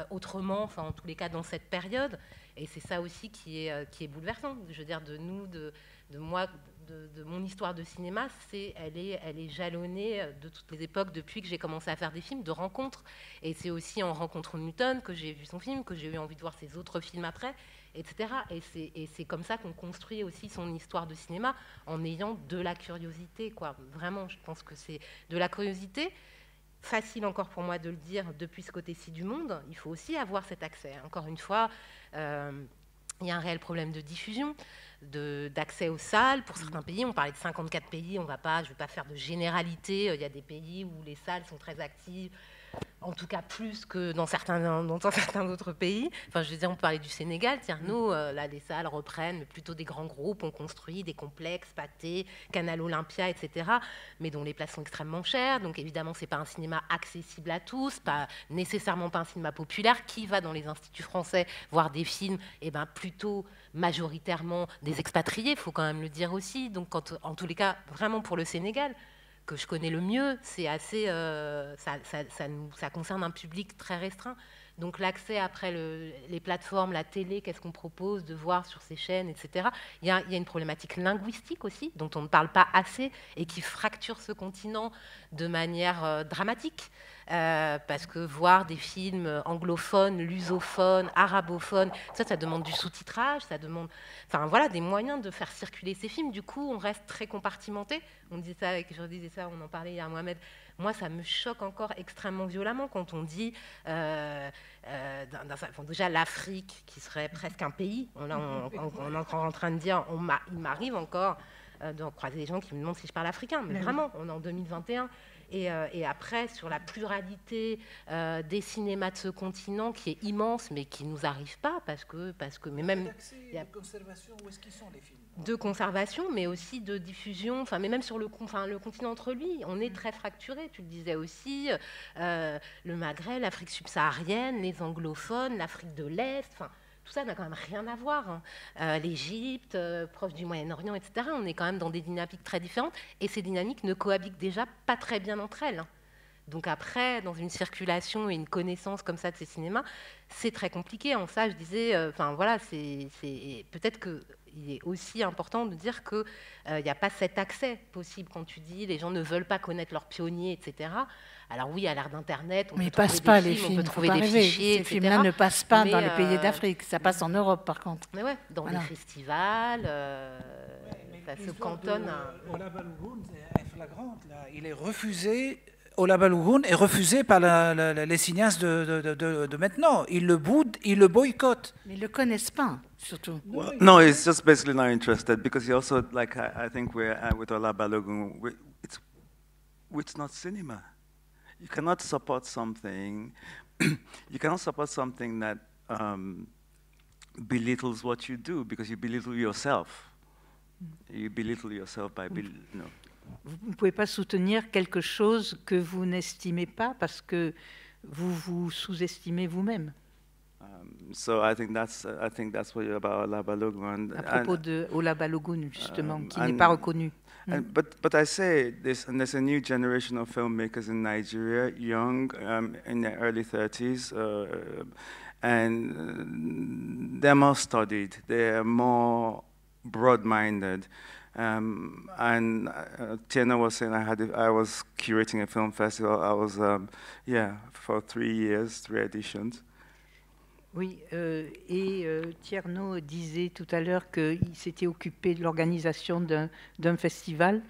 autrement, enfin, en tous les cas, dans cette période. Et c'est ça aussi qui est bouleversant. Je veux dire, de moi, de mon histoire de cinéma, elle est jalonnée de toutes les époques depuis que j'ai commencé à faire des films, de rencontres. Et c'est aussi en rencontrant Newton que j'ai vu son film, que j'ai eu envie de voir ses autres films après, etc. Et c'est comme ça qu'on construit aussi son histoire de cinéma, en ayant de la curiosité, quoi. Vraiment, je pense que c'est de la curiosité. Facile encore pour moi de le dire depuis ce côté-ci du monde. Il faut aussi avoir cet accès. Encore une fois, il y a un réel problème de diffusion, d'accès aux salles. Pour certains pays, on parlait de 54 pays, je ne vais pas faire de généralité. Il y a des pays où les salles sont très actives, en tout cas plus que dans certains autres pays. Enfin, je veux dire, on parlait du Sénégal. Tiens, nous, là, les salles reprennent plutôt des grands groupes. On construit des complexes, Pathé, Canal Olympia, etc., mais dont les places sont extrêmement chères. Donc, évidemment, ce n'est pas un cinéma accessible à tous, pas nécessairement pas un cinéma populaire. Qui va dans les instituts français voir des films? Eh ben, plutôt majoritairement des expatriés, il faut quand même le dire aussi. Donc, en tous les cas, vraiment pour le Sénégal, que je connais le mieux, c'est assez, ça concerne un public très restreint. Donc l'accès après les plateformes, la télé, qu'est-ce qu'on propose de voir sur ces chaînes, etc. Il y a une problématique linguistique aussi, dont on ne parle pas assez et qui fracture ce continent de manière dramatique. Parce que voir des films anglophones, lusophones, arabophones, ça demande du sous-titrage, ça demande, enfin voilà, des moyens de faire circuler ces films. Du coup, on reste très compartimenté. On disait ça, je disais ça, on en parlait hier, Mohamed. Moi, ça me choque encore extrêmement violemment quand on dit, déjà l'Afrique, qui serait presque un pays. On est encore en train de dire, il m'arrive encore de croiser des gens qui me demandent si je parle africain, mais vraiment, on est en 2021. Et après, sur la pluralité des cinémas de ce continent, qui est immense, mais qui ne nous arrive pas, parce que mais même... Il y a de conservation, où est-ce qu'ils sont les films? De conservation, mais aussi de diffusion, mais même sur le continent entre lui, on est très fracturé, tu le disais aussi, le Maghreb, l'Afrique subsaharienne, les anglophones, l'Afrique de l'Est, tout ça n'a quand même rien à voir. L'Égypte, proche du Moyen-Orient, etc. On est quand même dans des dynamiques très différentes, et ces dynamiques ne cohabitent déjà pas très bien entre elles. Donc après, dans une circulation et une connaissance comme ça de ces cinémas, c'est très compliqué. En ça, je disais, voilà, c'est peut-être qu'il est aussi important de dire qu'il n'y a pas cet accès possible quand tu dis les gens ne veulent pas connaître leurs pionniers, etc. Alors oui, à l'ère d'Internet, on peut trouver des films, on peut trouver des fichiers, etc. Ces films-là ne passent pas dans les pays d'Afrique. Ça passe en Europe, par contre. Mais ouais, dans les festivals, ça se cantonne à... Ola Balogun est flagrante, là. Il est refusé... Ola Balogun est refusé par les cinéastes de maintenant. Ils le boycottent. Mais ils ne le connaissent pas, surtout. Well, no, he's just basically not interested because he also, like I think we're with Ola Balogun, it's not cinema. You cannot support something. You cannot support something that belittles what you do because you belittle yourself. You belittle yourself by no. Vous ne pouvez pas soutenir quelque chose que vous n'estimez pas parce que vous vous sous-estimez vous-même. So I think that's what you're about Ola Balogun. À propos de Ola Balogun, justement, qui n'est pas reconnu. But I say this, and there's a new generation of filmmakers in Nigeria, young, in their early 30s, and they're more studied, they're more broad-minded. And Tiana was saying I was curating a film festival. I was, for 3 years, 3 editions. Oui, Tierno disait tout à l'heure qu'il s'était occupé de l'organisation d'un festival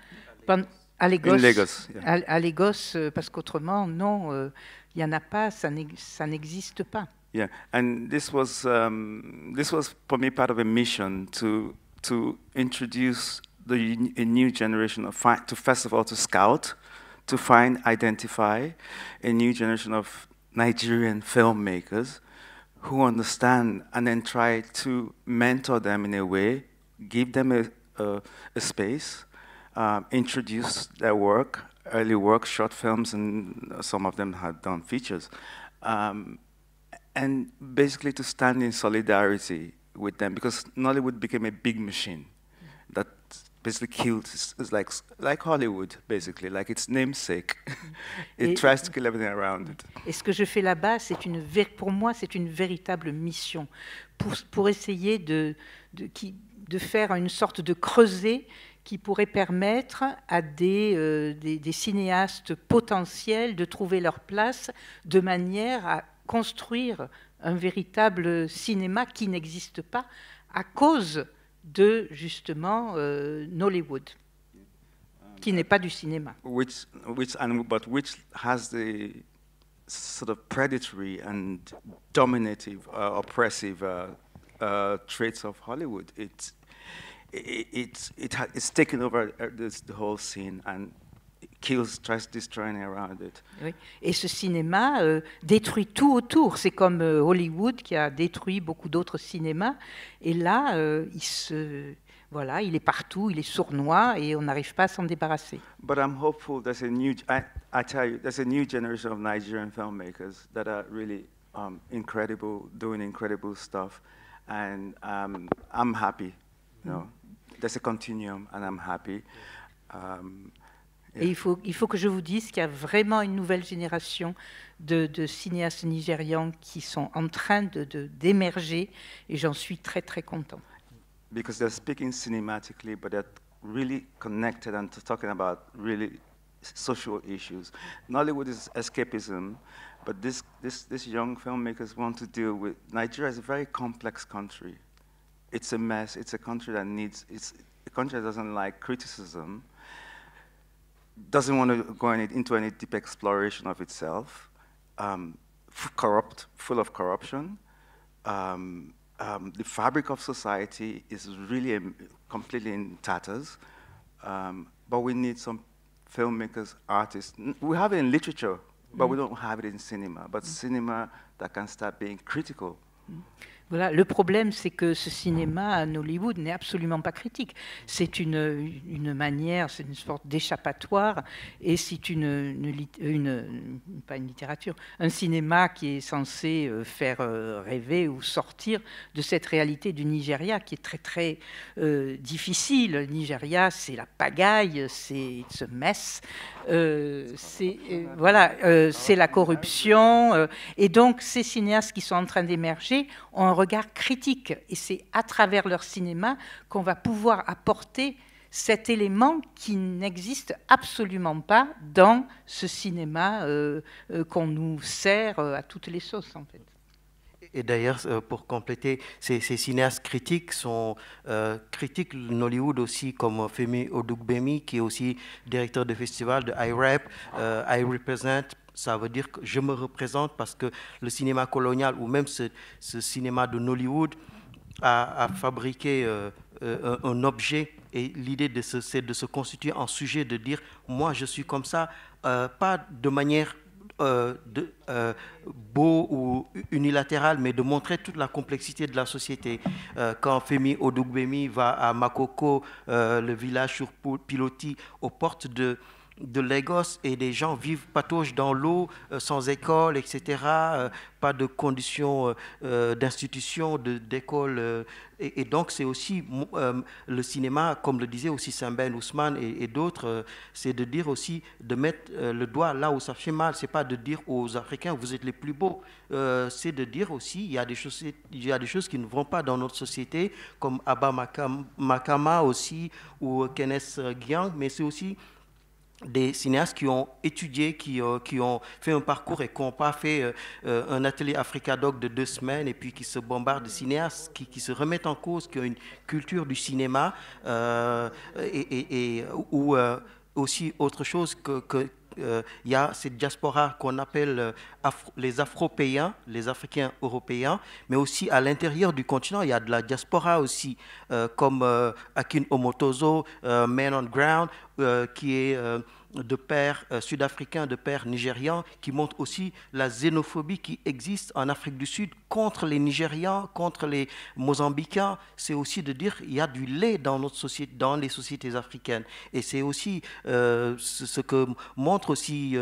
à Lagos. In Lagos, yeah. À Lagos, parce qu'autrement, non, il n'y en a pas, ça n'existe pas. Yeah, and this was for me part of a mission to introduce a new generation to first of all to scout, to find, identify a new generation of Nigerian filmmakers who understand, and then try to mentor them in a way, give them a space, introduce their work, early work, short films, and some of them had done features, and basically to stand in solidarity with them, because Nollywood became a big machine that basically killed. It's like Hollywood, basically, like its namesake. It tries to kill everything around it. Et ce que je fais là-bas, pour moi, c'est une véritable mission pour essayer de faire une sorte de creuset qui pourrait permettre à des cinéastes potentiels de trouver leur place de manière à construire un véritable cinéma qui n'existe pas à cause de, justement, Nollywood, qui n'est pas du cinéma. Which has the sort of predatory and dominative, oppressive traits of Hollywood. It's taken over the whole scene and tries destroying around it. Oui. Et ce cinéma détruit tout autour. C'est comme Hollywood qui a détruit beaucoup d'autres cinémas. Et là, il est partout, il est sournois et on n'arrive pas à s'en débarrasser. But I'm hopeful there's I tell you, there's a new generation of Nigerian filmmakers that are really incredible, doing incredible stuff. And I'm happy. You know, there's a continuum and I'm happy. Et il faut que je vous dise qu'il y a vraiment une nouvelle génération de cinéastes nigérians qui sont en train d'émerger et j'en suis très très content. Because they're speaking cinematically, but they're really connected and talking about really social issues. Nollywood is escapism, but these young filmmakers want to deal with... Nigeria is a very complex country. It's a mess. It's a country that it's a country that doesn't like criticism, doesn't want to go into any deep exploration of itself, full of corruption. The fabric of society is really completely in tatters, but we need some filmmakers, artists. We have it in literature, but we don't have it in cinema. But cinema that can start being critical. Voilà, le problème, c'est que ce cinéma à Nollywood n'est absolument pas critique. C'est une manière, c'est une sorte d'échappatoire, et c'est pas une littérature, un cinéma qui est censé faire rêver ou sortir de cette réalité du Nigeria, qui est très très difficile. Le Nigeria, c'est la pagaille, c'est a mess, c'est la corruption, et donc ces cinéastes qui sont en train d'émerger ont un regard critique, et c'est à travers leur cinéma qu'on va pouvoir apporter cet élément qui n'existe absolument pas dans ce cinéma qu'on nous sert à toutes les sauces, en fait. Et d'ailleurs, pour compléter, ces cinéastes critiques critiquent Nollywood aussi, comme Femi Odugbemi, qui est aussi directeur de festival de IREP, I Represent. Ça veut dire que je me représente, parce que le cinéma colonial, ou même ce cinéma de Nollywood, a fabriqué un objet, et l'idée c'est de se constituer en sujet, de dire moi je suis comme ça, pas de manière beau ou unilatérale, mais de montrer toute la complexité de la société. Quand Femi Odugbemi va à Makoko, le village sur Piloti, aux portes de Lagos, et des gens pataugent dans l'eau, sans école, etc., pas de conditions d'institution, d'école. Et donc c'est aussi le cinéma, comme le disait aussi Saint-Ben Ousmane et d'autres, c'est de dire aussi, de mettre le doigt là où ça fait mal. C'est pas de dire aux Africains vous êtes les plus beaux, c'est de dire aussi il y a des choses qui ne vont pas dans notre société, comme Abba Makama aussi, ou Kenneth Gyang, mais c'est aussi des cinéastes qui ont étudié, qui ont fait un parcours et qui n'ont pas fait un atelier Africadoc de 2 semaines et puis qui se bombardent de cinéastes, qui se remettent en cause, qui ont une culture du cinéma, ou aussi autre chose il y a cette diaspora qu'on appelle les Afro-Pays, les Africains européens, mais aussi à l'intérieur du continent, il y a de la diaspora aussi, comme Akin Omotozo, Man on Ground, qui est de père sud-africain, de père nigérian, qui montre aussi la xénophobie qui existe en Afrique du Sud contre les Nigérians, contre les Mozambicains. C'est aussi de dire qu'il y a du lait dans notre société, dans les sociétés africaines. Et c'est aussi ce que montrent aussi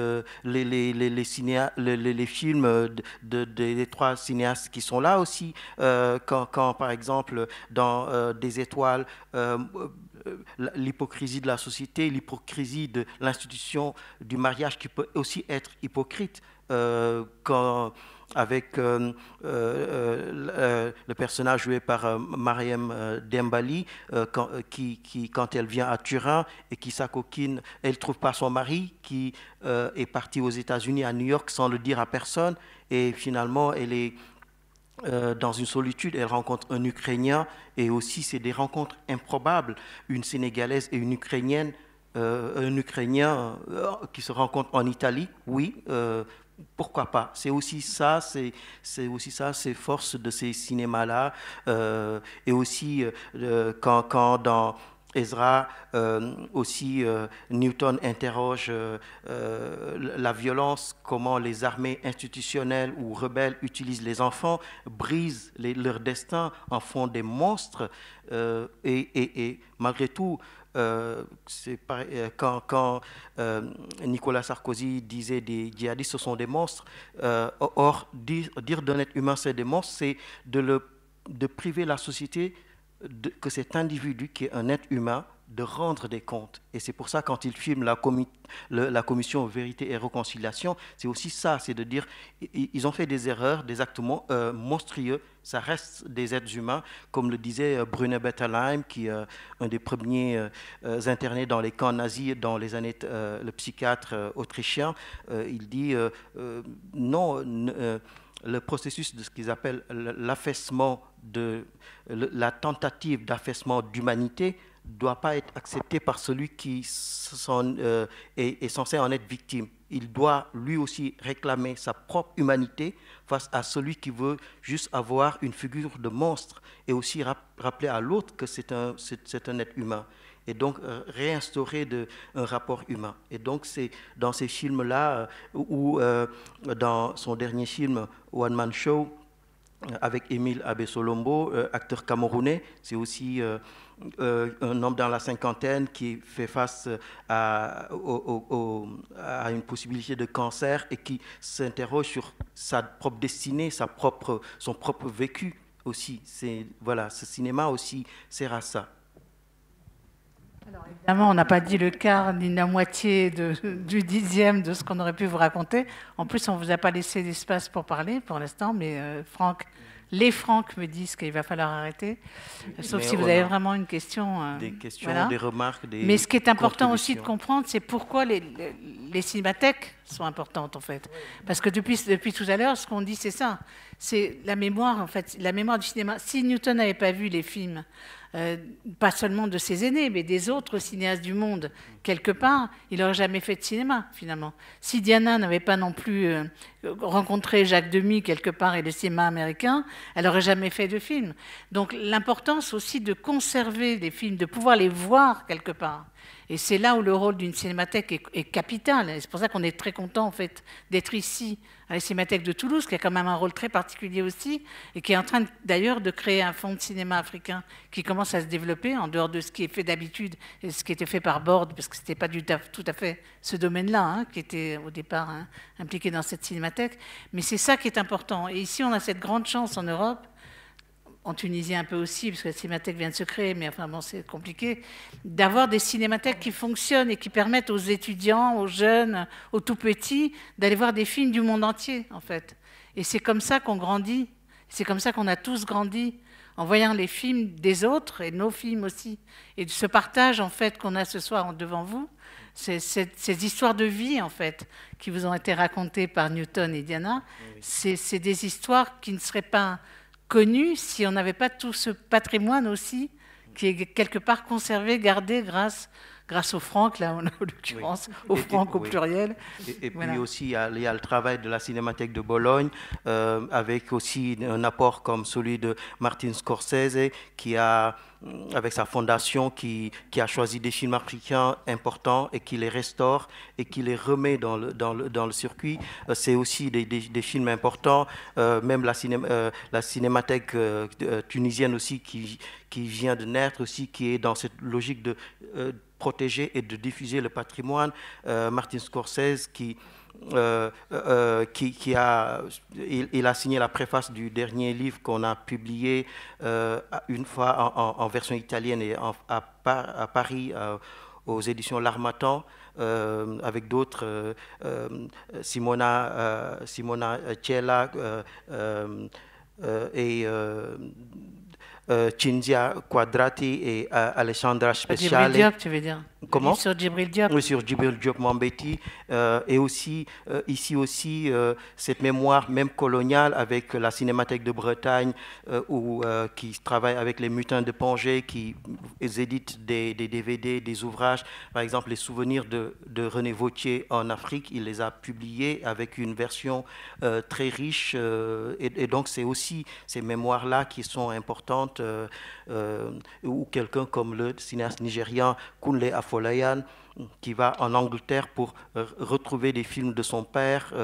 les films des 3 cinéastes qui sont là aussi, quand par exemple dans Des étoiles, l'hypocrisie de la société, l'hypocrisie de l'institution du mariage, qui peut aussi être hypocrite, avec le personnage joué par Mariam Dembali, quand elle vient à Turin et qui s'acoquine, elle ne trouve pas son mari, qui est parti aux États-Unis, à New York, sans le dire à personne, et finalement elle est dans une solitude, elle rencontre un Ukrainien, et aussi c'est des rencontres improbables, une Sénégalaise et une Ukrainienne, un Ukrainien qui se rencontrent en Italie, oui, pourquoi pas. C'est aussi ça, c'est force de ces cinémas-là, et aussi quand dans Ezra, aussi Newton interroge la violence, comment les armées institutionnelles ou rebelles utilisent les enfants, brisent leur destin, en font des monstres, et malgré tout, quand Nicolas Sarkozy disait des djihadistes ce sont des monstres, or dire d'un être humain c'est des monstres, c'est de priver la société que cet individu qui est un être humain, de rendre des comptes. Et c'est pour ça, quand il filme la commission Vérité et Réconciliation, c'est aussi ça, c'est de dire, ils ont fait des erreurs, des actes monstrueux, ça reste des êtres humains, comme le disait Bruno Bettelheim, qui est un des premiers internés dans les camps nazis dans les années, le psychiatre autrichien, il dit non, le processus de ce qu'ils appellent l'affaissement, la tentative d'affaissement d'humanité ne doit pas être accepté par celui qui est censé en être victime. Il doit lui aussi réclamer sa propre humanité face à celui qui veut juste avoir une figure de monstre, et aussi rappeler à l'autre que c'est un être humain. Et donc réinstaurer un rapport humain. Et donc c'est dans ces films-là, ou dans son dernier film, One Man Show, avec Émile Abesolombo, acteur camerounais, c'est aussi un homme dans la cinquantaine qui fait face à une possibilité de cancer et qui s'interroge sur sa propre destinée, son propre vécu aussi. Voilà, ce cinéma aussi sert à ça. Alors, évidemment, on n'a pas dit le quart ni la moitié du 10e de ce qu'on aurait pu vous raconter. En plus, on ne vous a pas laissé d'espace pour parler pour l'instant, mais Franck Les Franck me disent qu'il va falloir arrêter, sauf si vous avez vraiment une question. Des questions, voilà. des remarques, des Mais ce qui est important aussi de comprendre, c'est pourquoi les cinémathèques sont importantes, en fait. Parce que depuis tout à l'heure, ce qu'on dit, c'est ça. C'est la mémoire, en fait, la mémoire du cinéma. Si Newton n'avait pas vu les films, pas seulement de ses aînés, mais des autres cinéastes du monde, quelque part, il n'aurait jamais fait de cinéma, finalement. Si Diana n'avait pas non plus rencontré Jacques Demy, quelque part, et le cinéma américain, elle n'aurait jamais fait de film. Donc l'importance aussi de conserver les films, de pouvoir les voir quelque part. Et c'est là où le rôle d'une cinémathèque est capital. Et c'est pour ça qu'on est très content, en fait, d'être ici, à la Cinémathèque de Toulouse, qui a quand même un rôle très particulier aussi, et qui est en train d'ailleurs de créer un fonds de cinéma africain qui commence à se développer, en dehors de ce qui est fait d'habitude, et ce qui était fait par Borde, parce que ce n'était pas tout à fait ce domaine-là, hein, qui était au départ impliqué dans cette cinémathèque. Mais c'est ça qui est important. Et ici, on a cette grande chance en Europe, en Tunisie un peu aussi, parce que la cinémathèque vient de se créer, mais enfin bon, c'est compliqué, d'avoir des cinémathèques qui fonctionnent et qui permettent aux étudiants, aux jeunes, aux tout-petits, d'aller voir des films du monde entier, en fait. Et c'est comme ça qu'on grandit, c'est comme ça qu'on a tous grandi, en voyant les films des autres, et nos films aussi. Et de ce partage, en fait, qu'on a ce soir devant vous, ces histoires de vie, en fait, qui vous ont été racontées par Newton et Diana, c'est des histoires qui ne seraient pas connu si on n'avait pas tout ce patrimoine aussi qui est quelque part conservé, gardé grâce au Franck, là en l'occurrence, au Franck au pluriel. Et voilà. Puis aussi, il y a le travail de la Cinémathèque de Bologne, avec aussi un apport comme celui de Martin Scorsese, qui a, avec sa fondation, qui a choisi des films africains importants et qui les restaure et qui les remet dans le circuit. C'est aussi des films importants, même la Cinémathèque tunisienne aussi, qui vient de naître aussi, qui est dans cette logique de protéger et de diffuser le patrimoine. Martin Scorsese, il a signé la préface du dernier livre qu'on a publié une fois en version italienne et à Paris, aux éditions L'Harmattan, avec d'autres, Simona Ciela et Cinzia Quadrati et Alessandra Speciale. Djibril Diop, tu veux dire? Comment? Sur Djibril Diop. Oui, sur Djibril Diop Mambéty. Et aussi, ici aussi, cette mémoire même coloniale avec la Cinémathèque de Bretagne, qui travaille avec les Mutins de Pongé, qui éditent des DVD, des ouvrages. Par exemple, les souvenirs de René Vauthier en Afrique, il les a publiés avec une version très riche. Et donc, c'est aussi ces mémoires-là qui sont importantes. Ou quelqu'un comme le cinéaste nigérian Kunle Afolayan, qui va en Angleterre pour retrouver des films de son père.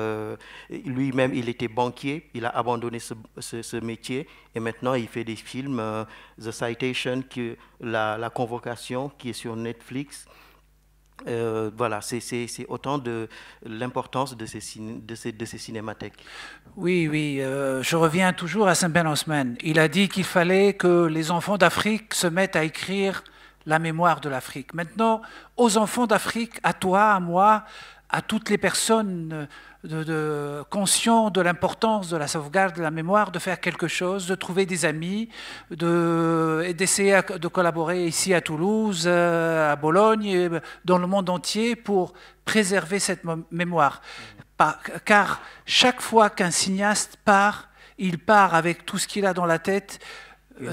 Lui-même, il était banquier, il a abandonné ce métier et maintenant il fait des films. The Citation, la Convocation, qui est sur Netflix. Voilà, c'est autant de l'importance de ces cinémathèques. Oui, je reviens toujours à Saint-Ben Osman. Il a dit qu'il fallait que les enfants d'Afrique se mettent à écrire la mémoire de l'Afrique. Maintenant, aux enfants d'Afrique, à toi, à moi, à toutes les personnes conscients de l'importance de la sauvegarde de la mémoire, de faire quelque chose, de trouver des amis, d'essayer de collaborer ici à Toulouse, à Bologne, dans le monde entier pour préserver cette mémoire. Car chaque fois qu'un cinéaste part, il part avec tout ce qu'il a dans la tête.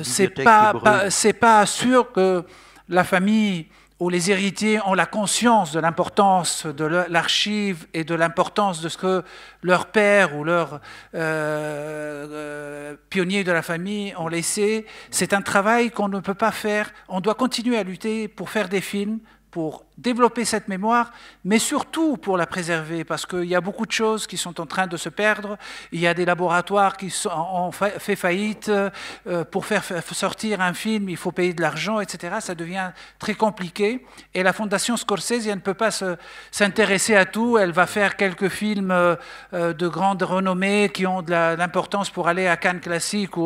C'est pas sûr que la famille où les héritiers ont la conscience de l'importance de l'archive et de l'importance de ce que leur père ou leur pionnier de la famille ont laissé. C'est un travail qu'on ne peut pas faire. On doit continuer à lutter pour faire des films, pour développer cette mémoire, mais surtout pour la préserver, parce qu'il y a beaucoup de choses qui sont en train de se perdre. Il y a des laboratoires qui ont fait faillite. Pour faire sortir un film, il faut payer de l'argent, etc. Ça devient très compliqué. Et la Fondation Scorsese, elle ne peut pas s'intéresser à tout. Elle va faire quelques films de grande renommée qui ont de l'importance pour aller à Cannes Classique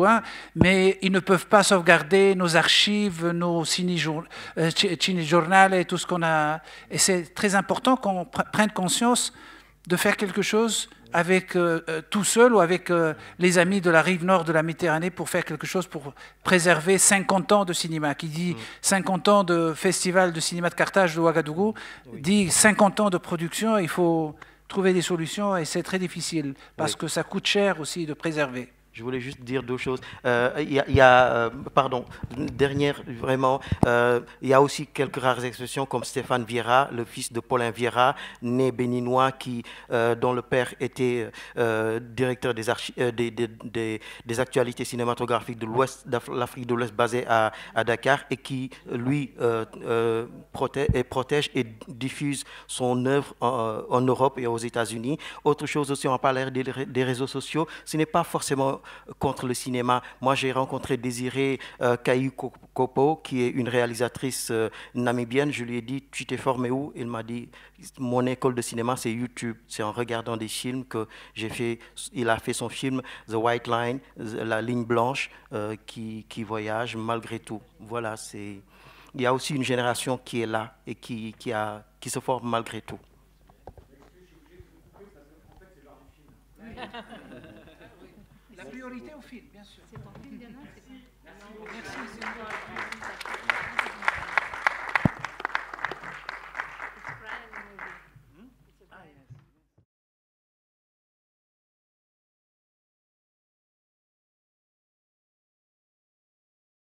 mais ils ne peuvent pas sauvegarder nos archives, nos ciné-journal et tout ce qu'on a. Et c'est très important qu'on prenne conscience de faire quelque chose avec tout seul ou avec les amis de la rive nord de la Méditerranée pour faire quelque chose pour préserver 50 ans de cinéma. Qui dit 50 ans de festival de cinéma de Carthage de Ouagadougou, dit 50 ans de production. Il faut trouver des solutions et c'est très difficile parce que ça coûte cher aussi de préserver. Je voulais juste dire deux choses. Pardon, dernière, vraiment, il y a aussi quelques rares exceptions comme Stéphane Vieira, le fils de Paulin Vieira, né béninois, dont le père était directeur des actualités cinématographiques de l'Ouest, de l'Afrique de l'Ouest, basé à Dakar, et qui, lui, protège et diffuse son œuvre en Europe et aux États-Unis. Autre chose aussi, on parlait des réseaux sociaux, ce n'est pas forcément contre le cinéma. Moi, j'ai rencontré Désiré Kayukopo, qui est une réalisatrice namibienne. Je lui ai dit, tu t'es formé où? Il m'a dit, mon école de cinéma, c'est YouTube. C'est en regardant des films que il a fait son film The White Line, la ligne blanche, qui voyage malgré tout. Voilà, il y a aussi une génération qui est là et qui se forme malgré tout. La priorité au film, bien sûr. C'est ton film, Diana? Merci.